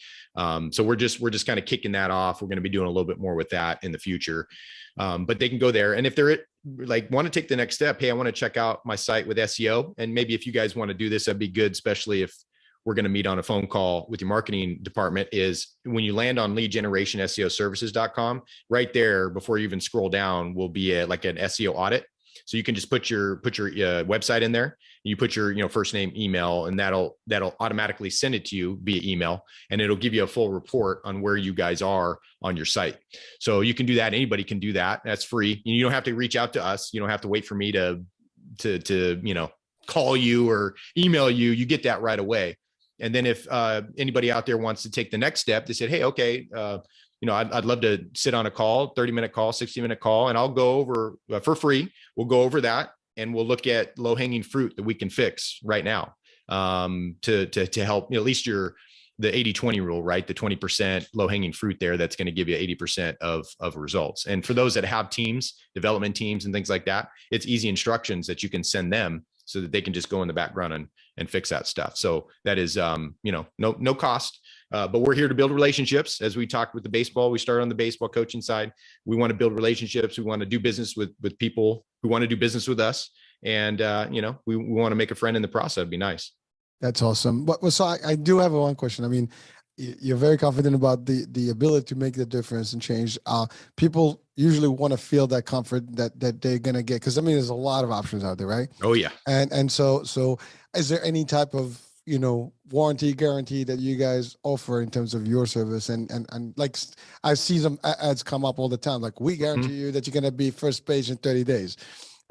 So we're just kind of kicking that off. We're going to be doing a little bit more with that in the future. But they can go there. And if they're want to take the next step, hey, I want to check out my site with SEO. And maybe if you guys want to do this, that'd be good, especially if we're going to meet on a phone call with your marketing department, is when you land on leadgenerationseoservices.com, right there, before you even scroll down, will be like an SEO audit. So you can just put your website in there. You put your first name, email, and that'll automatically send it to you via email, and it'll give you a full report on where you guys are on your site. So you can do that. Anybody can do that. That's free. You don't have to reach out to us. You don't have to wait for me to call you or email you. You get that right away. And then if anybody out there wants to take the next step, they said, hey, okay, I'd love to sit on a call, 30-minute call, 60-minute call, and I'll go over for free. We'll go over that, and we'll look at low-hanging fruit that we can fix right now to help, at least the 80-20 rule, right? The 20% low-hanging fruit there, that's going to give you 80% of results. And for those that have teams, development teams and things like that, it's easy instructions that you can send them so that they can just go in the background and fix that stuff. So that is, no cost. But we're here to build relationships. As we talked with the baseball, we started on the baseball coaching side. We want to build relationships. We want to do business with people who want to do business with us. And, we want to make a friend in the process. It'd be nice. That's awesome. But so I do have one question. I mean, you're very confident about the ability to make the difference and change. People usually want to feel that comfort that they're going to get, because there's a lot of options out there, right? Oh yeah. And so is there any type of warranty, guarantee that you guys offer in terms of your service? And like, I see some ads come up all the time, like, we guarantee you that you're going to be first page in 30 days.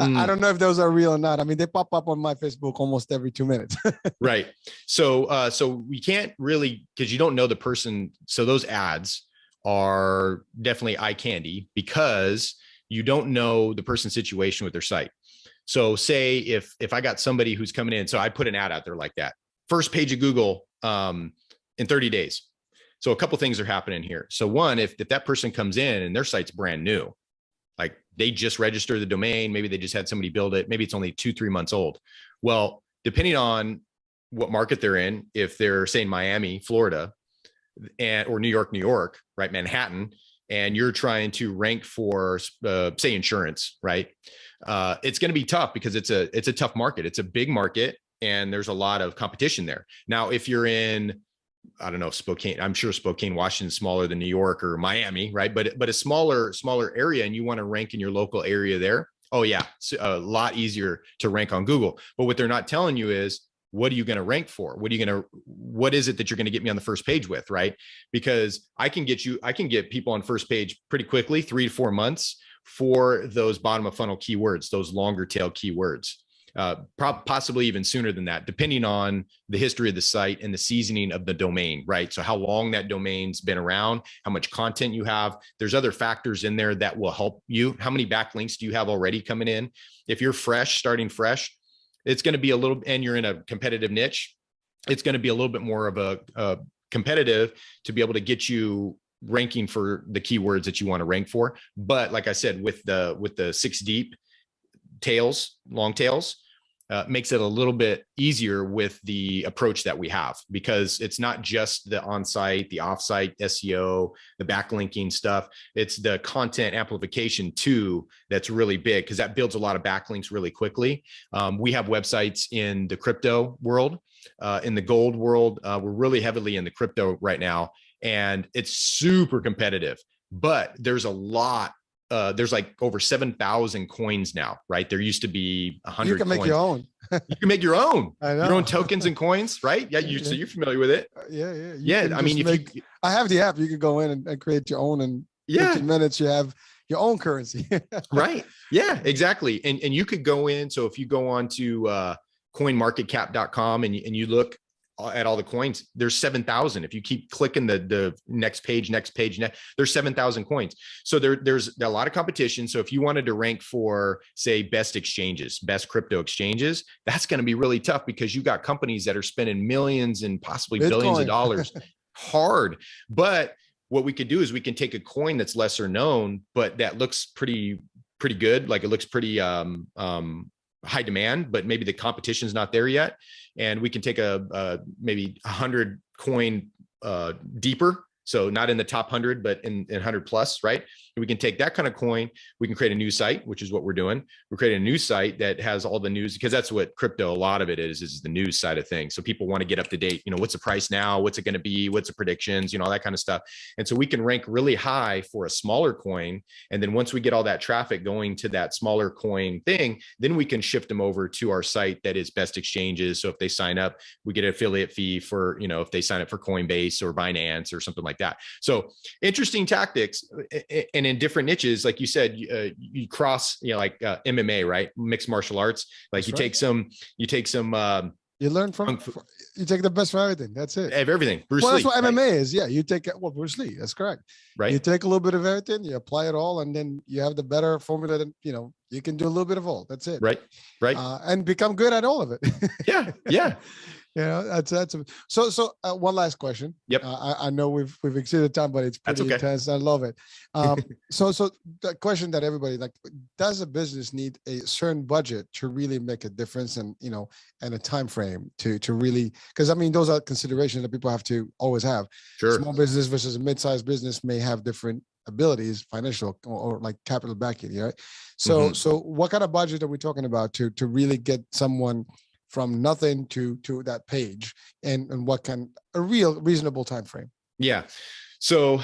I don't know if those are real or not. I mean, they pop up on my Facebook almost every 2 minutes. Right. So we can't really, because you don't know the person. So those ads are definitely eye candy because you don't know the person's situation with their site. So say if I got somebody who's coming in, so I put an ad out there like that, first page of Google in 30 days. So a couple of things are happening here. So one, if that person comes in and their site's brand new, like they just registered the domain, maybe they just had somebody build it, maybe it's only 2-3 months old. Well, depending on what market they're in, if they're saying Miami, Florida, or New York, right, Manhattan, and you're trying to rank for, say, insurance, right? It's going to be tough because it's a tough market. It's a big market, and there's a lot of competition there. Now, if you're in, I don't know, Spokane, I'm sure Spokane, Washington is smaller than New York or Miami, right? But a smaller area, and you want to rank in your local area there. Oh yeah, it's a lot easier to rank on Google. But what they're not telling you is, what are you going to rank for? What is it that you're going to get me on the first page with, right? Because I can get people on first page pretty quickly, 3 to 4 months for those bottom of funnel keywords, those longer tail keywords. Possibly even sooner than that, depending on the history of the site and the seasoning of the domain, right? So how long that domain's been around, how much content you have. There's other factors in there that will help you. How many backlinks do you have already coming in? If you're starting fresh, it's going to be and you're in a competitive niche, it's going to be a little bit more of a competitive to be able to get you ranking for the keywords that you want to rank for. But like I said, with the 6 deep long tails, makes it a little bit easier with the approach that we have, because it's not just the on-site, the off-site SEO, the backlinking stuff. It's the content amplification too that's really big, because that builds a lot of backlinks really quickly. We have websites in the crypto world, in the gold world. We're really heavily in the crypto right now, and it's super competitive. But there's a lot. There's like over 7,000 coins now, right? There used to be 100. You can make your own. You can make your own. I know. Your own tokens and coins, right? Yeah, so you're familiar with it. Yeah. I mean, I have the app. You could go in and create your own, and 15 minutes you have your own currency. Right. Yeah, exactly. And you could go in. So if you go on to coinmarketcap.com and you look at all the coins, there's 7,000. If you keep clicking the next page, there's 7,000 coins. So there's a lot of competition. So if you wanted to rank for, say, best crypto exchanges, that's going to be really tough, because you got companies that are spending millions and possibly Bitcoin. billions of dollars hard. But what we could do is we can take a coin that's lesser known, but that looks pretty good. Like, it looks pretty high demand, but maybe the competition's not there yet. And we can take maybe 100 coin deeper. So not in the top 100, but in 100 plus, right? And we can take that kind of coin. We can create a new site, which is what we're doing. We're creating a new site that has all the news, because that's what crypto, a lot of it is the news side of things. So people want to get up to date. What's the price now? What's it going to be? What's the predictions? All that kind of stuff. And so we can rank really high for a smaller coin. And then once we get all that traffic going to that smaller coin thing, then we can shift them over to our site that is best exchanges. So if they sign up, we get an affiliate fee for, if they sign up for Coinbase or Binance or something like that. So interesting tactics, and in different niches, like you said, you cross, like MMA, right? Mixed martial arts. Like you take some, you learn you take the best from everything. That's it. Everything. Bruce Lee. That's what right? MMA is. Yeah. You take Bruce Lee. That's correct. Right. You take a little bit of everything, you apply it all, and then you have the better formula that, you can do a little bit of all. That's it. Right. And become good at all of it. Yeah. That's so one last question. Yep. I know we've exceeded time, but it's pretty intense. I love it. So the question that everybody, like, does a business need a certain budget to really make a difference, and and a time frame to really, because I mean, those are considerations that people have to always have. Sure. Small business versus a mid-sized business may have different abilities, financial or like capital backing, right? So what kind of budget are we talking about to really get someone from nothing to that page, and what can a reasonable time frame? Yeah. So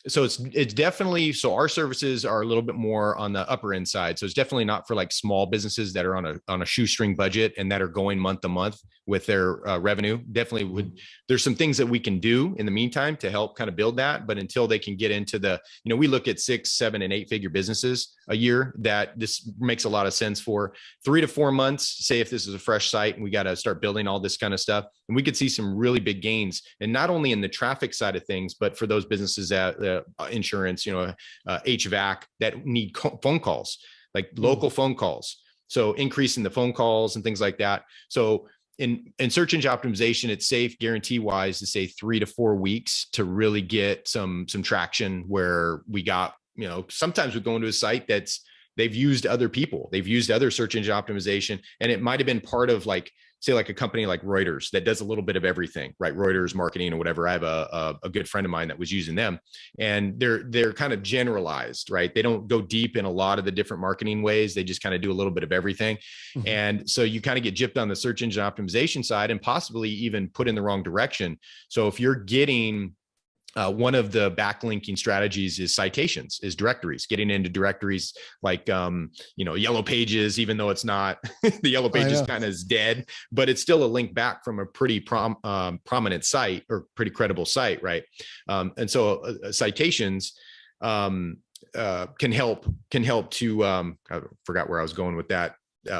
it's definitely, so our services are a little bit more on the upper end side. So it's definitely not for like small businesses that are on a shoestring budget and that are going month to month with their revenue. Definitely there's some things that we can do in the meantime to help kind of build that. But until they can get into we look at 6, 7, and 8 figure businesses a year, that this makes a lot of sense for 3 to 4 months. Say if this is a fresh site and we got to start building all this kind of stuff, and we could see some really big gains, and not only in the traffic side of things, but for those businesses that insurance, HVAC, that need phone calls, like local phone calls. So increasing the phone calls and things like that. So in search engine optimization, it's safe guarantee wise to say 3 to 4 weeks to really get some traction, where we got, sometimes we go into a site that's they've used other people, they've used other search engine optimization, and it might have been part of like, say like a company like Reuters that does a little bit of everything, right? Reuters marketing or whatever. I have a good friend of mine that was using them, and they're kind of generalized, right? They don't go deep in a lot of the different marketing ways. They just kind of do a little bit of everything. Mm-hmm. And so you kind of get gypped on the search engine optimization side and possibly even put in the wrong direction. So if you're getting one of the backlinking strategies is citations, is directories, getting into directories like, Yellow Pages, even though it's not, the Yellow Pages kind of is dead, but it's still a link back from a pretty prominent site or pretty credible site, right? And so citations can help to, I forgot where I was going with that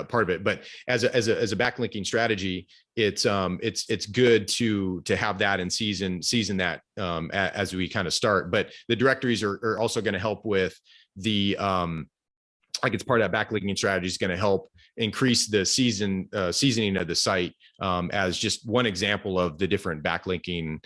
part of it, but as a backlinking strategy, it's good to have that and season that as we kind of start. But the directories are also going to help with the like it's part of that backlinking strategy is going to help increase the seasoning of the site as just one example of the different backlinking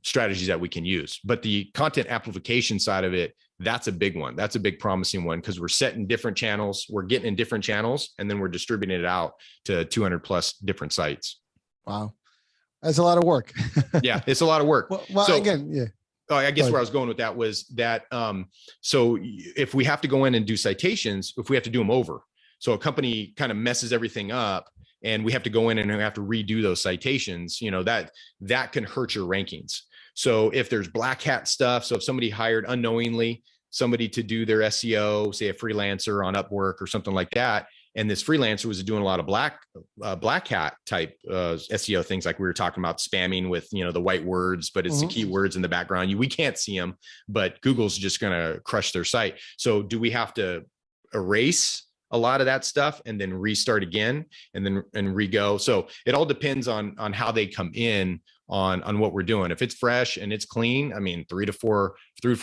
strategies that we can use. But the content amplification side of it, that's a big one. That's a big promising one because we're setting different channels, we're getting in different channels, and then we're distributing it out to 200 plus different sites. Wow. That's a lot of work. Yeah, it's a lot of work. Well, so, again, yeah. Oh, I guess where I was going with that was that, so if we have to go in and do citations, if we have to do them over, so a company kind of messes everything up and we have to go in and we have to redo those citations, that can hurt your rankings. So if there's black hat stuff, so if somebody hired unknowingly somebody to do their SEO, say a freelancer on Upwork or something like that, and this freelancer was doing a lot of black hat type SEO things, like we were talking about, spamming with the white words, but it's the keywords in the background. We can't see them, but Google's just going to crush their site. So do we have to erase a lot of that stuff and then restart again and re-go? So it all depends on how they come in on what we're doing. If it's fresh and it's clean, I mean, 3 to 4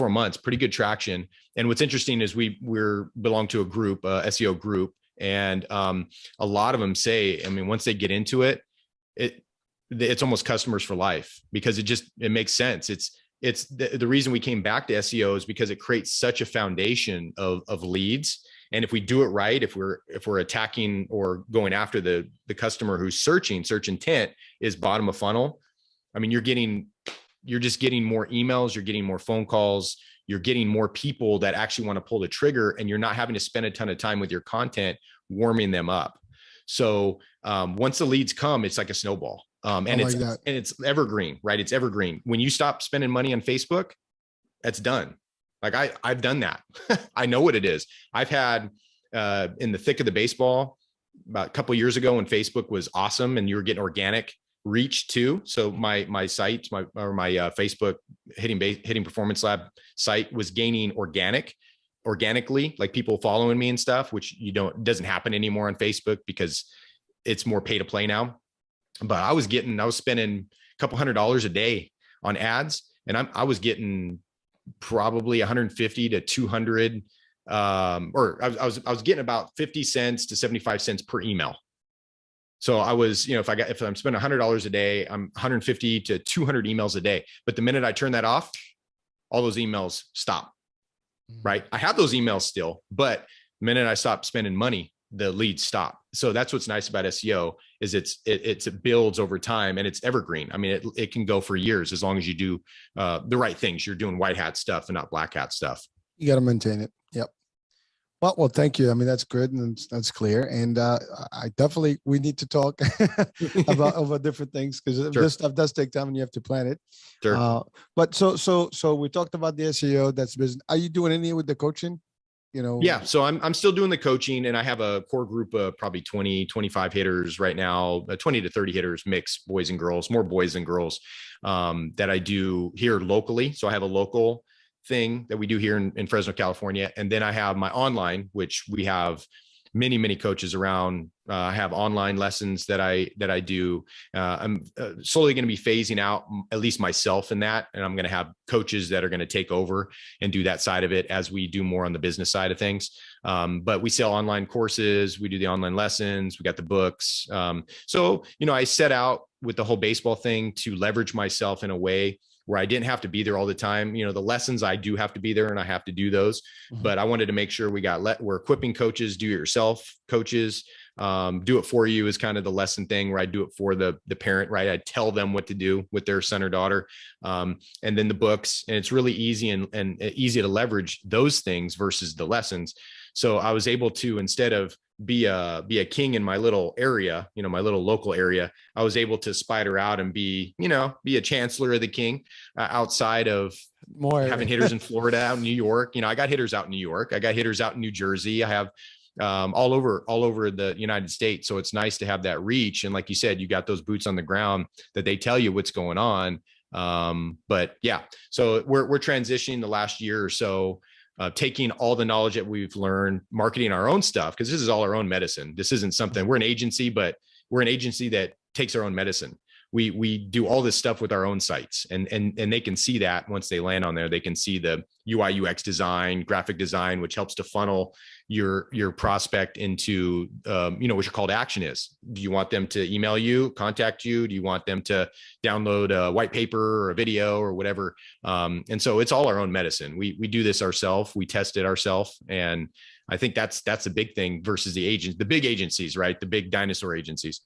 months, pretty good traction. And what's interesting is we're belong to a group, SEO group. And a lot of them say, I mean, once they get into it, it's almost customers for life because it makes sense. It's the reason we came back to SEO is because it creates such a foundation of leads. And if we do it right, if we're attacking or going after the customer who's search intent is bottom of funnel. I mean, you're just getting more emails, you're getting more phone calls, you're getting more people that actually want to pull the trigger, and you're not having to spend a ton of time with your content warming them up. So once the leads come, it's like a snowball. And it's evergreen, right? It's evergreen. When you stop spending money on Facebook, that's done. Like I've done that. I know what it is. I've had in the thick of the baseball about a couple of years ago when Facebook was awesome and you were getting organic reach too. So my site, my Facebook hitting performance lab site was gaining organically, like people following me and stuff, which doesn't happen anymore on Facebook because it's more pay to play now. But I was spending a couple $100 a day on ads, and I was getting probably 150 to 200 or I was getting about 50 cents to 75 cents per email. So I was, if I'm spending $100 a day, I'm 150 to 200 emails a day. But the minute I turn that off, all those emails stop, right? I have those emails still, but the minute I stop spending money, the leads stop. So that's what's nice about SEO is it builds over time and it's evergreen. I mean, it can go for years as long as you do the right things. You're doing white hat stuff and not black hat stuff. You got to maintain it. Yep. Well, thank you. I mean, that's good and that's clear. And we need to talk about different things because this stuff does take time and you have to plan it. Sure. But so we talked about the SEO. That's business. Are you doing anything with the coaching? Yeah. So I'm still doing the coaching, and I have a core group of probably 20, 25 hitters right now, 20 to 30 hitters, mix boys and girls, more boys than girls, that I do here locally. So I have a local thing that we do here in Fresno, California. And then I have my online, which we have many, many coaches around. I have online lessons that I do. I'm slowly going to be phasing out at least myself in that. And I'm going to have coaches that are going to take over and do that side of it as we do more on the business side of things. But we sell online courses. We do the online lessons. We got the books. So, I set out with the whole baseball thing to leverage myself in a way where I didn't have to be there all the time. The lessons I do have to be there and I have to do those, but I wanted to make sure we're equipping coaches, do it yourself coaches, do it for you is kind of the lesson thing where I do it for the parent, right? I tell them what to do with their son or daughter. And then the books, and it's really easy and easy to leverage those things versus the lessons. So I was able to, instead of be a king in my little area, my little local area, I was able to spider out and be a chancellor of the king outside of more having hitters in Florida, out in New York. I got hitters out in New York. I got hitters out in New Jersey. I have all over the United States. So it's nice to have that reach. And like you said, you got those boots on the ground that they tell you what's going on. But yeah, so we're transitioning the last year or so, taking all the knowledge that we've learned, marketing our own stuff, because this is all our own medicine. This isn't something, we're an agency, but we're an agency that takes our own medicine. We do all this stuff with our own sites, and they can see that once they land on there. They can see the UI UX design, graphic design, which helps to funnel your prospect into what your call to action is. Do you want them to email you, contact you? Do you want them to download a white paper or a video or whatever? And so it's all our own medicine. We do this ourselves. We test it ourselves, and I think that's a big thing versus the big agencies, right? The big dinosaur agencies.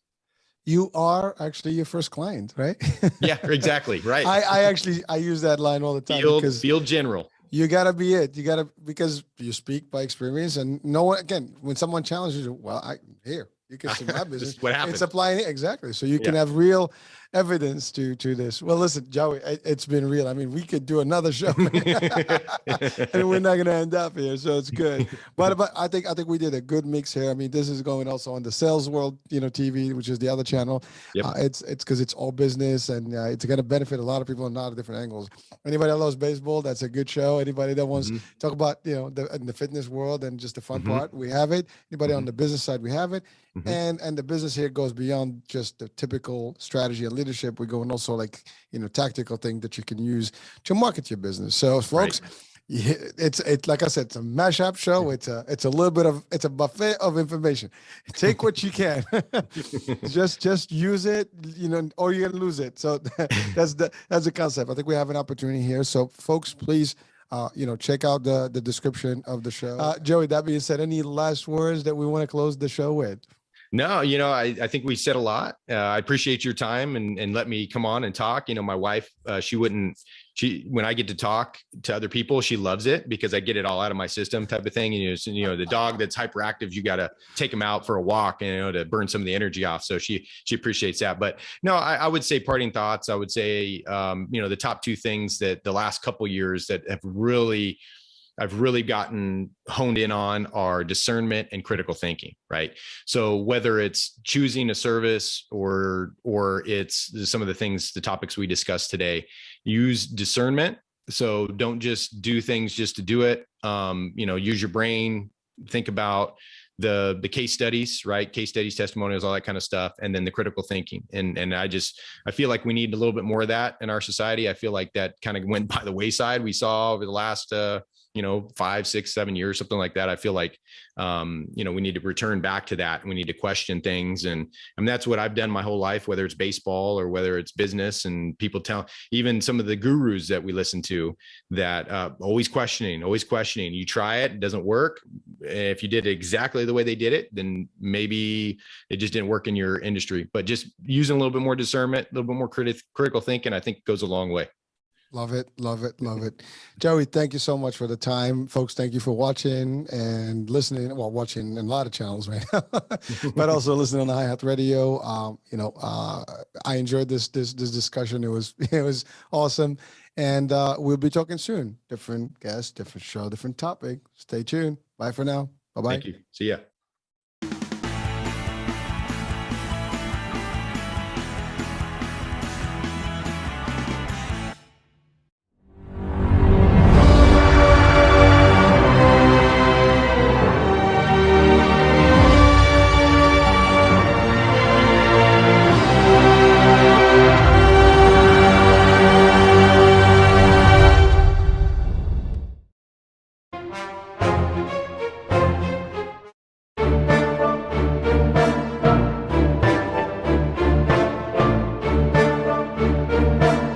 You are actually your first client, right? Yeah, exactly. Right. I use that line all the time. Field general. You gotta be it. Because you speak by experience, and no one, again, when someone challenges you, well, you can see my business. What happened? It's applying it. Exactly. So you can have real evidence to this. Well, listen, Joey, it's been real. I mean, we could do another show and we're not going to end up here. So it's good. But I think we did a good mix here. I mean, this is going also on the Sales World, TV, which is the other channel. Yep. It's because it's all business, and it's going to benefit a lot of people in a lot of different angles. Anybody that loves baseball, that's a good show. Anybody that wants to talk about, in the fitness world and just the fun part, we have it. Anybody on the business side, we have it. And the business here goes beyond just the typical strategy and leadership. We go and also tactical thing that you can use to market your business. So folks, it's like I said, it's a mashup show. It's a little bit of, it's a buffet of information. Take what you can, just use it, or you're gonna lose it. So that's the concept. I think we have an opportunity here. So folks, please, check out the description of the show. Joey, that being said, any last words that we want to close the show with? No, I think we said a lot. I appreciate your time and let me come on and talk. My wife, when I get to talk to other people, she loves it because I get it all out of my system type of thing. And, the dog that's hyperactive, you got to take him out for a walk, to burn some of the energy off. So she appreciates that. But no, I would say parting thoughts. I would say, the top two things that the last couple of years that I've really gotten honed in on are discernment and critical thinking, right? So whether it's choosing a service or it's some of the topics we discussed today, use discernment. So don't just do things just to do it. Use your brain, think about the case studies, right? Case studies, testimonials, all that kind of stuff. And then the critical thinking. And I feel like we need a little bit more of that in our society. I feel like that kind of went by the wayside. We saw over the last, 5, 6, 7 years, something like that. I feel like, we need to return back to that. We need to question things. And that's what I've done my whole life, whether it's baseball or whether it's business, and people even some of the gurus that we listen to that, always questioning, you try it doesn't work. If you did it exactly the way they did it, then maybe it just didn't work in your industry, but just using a little bit more discernment, a little bit more critical thinking, I think goes a long way. Love it. Love it. Love it. Joey, thank you so much for the time. Folks, thank you for watching and listening. Well, watching in a lot of channels right now, but also listening on the iHeart Radio. I enjoyed this discussion. It was awesome. And we'll be talking soon. Different guests, different show, different topic. Stay tuned. Bye for now. Bye-bye. Thank you. See ya.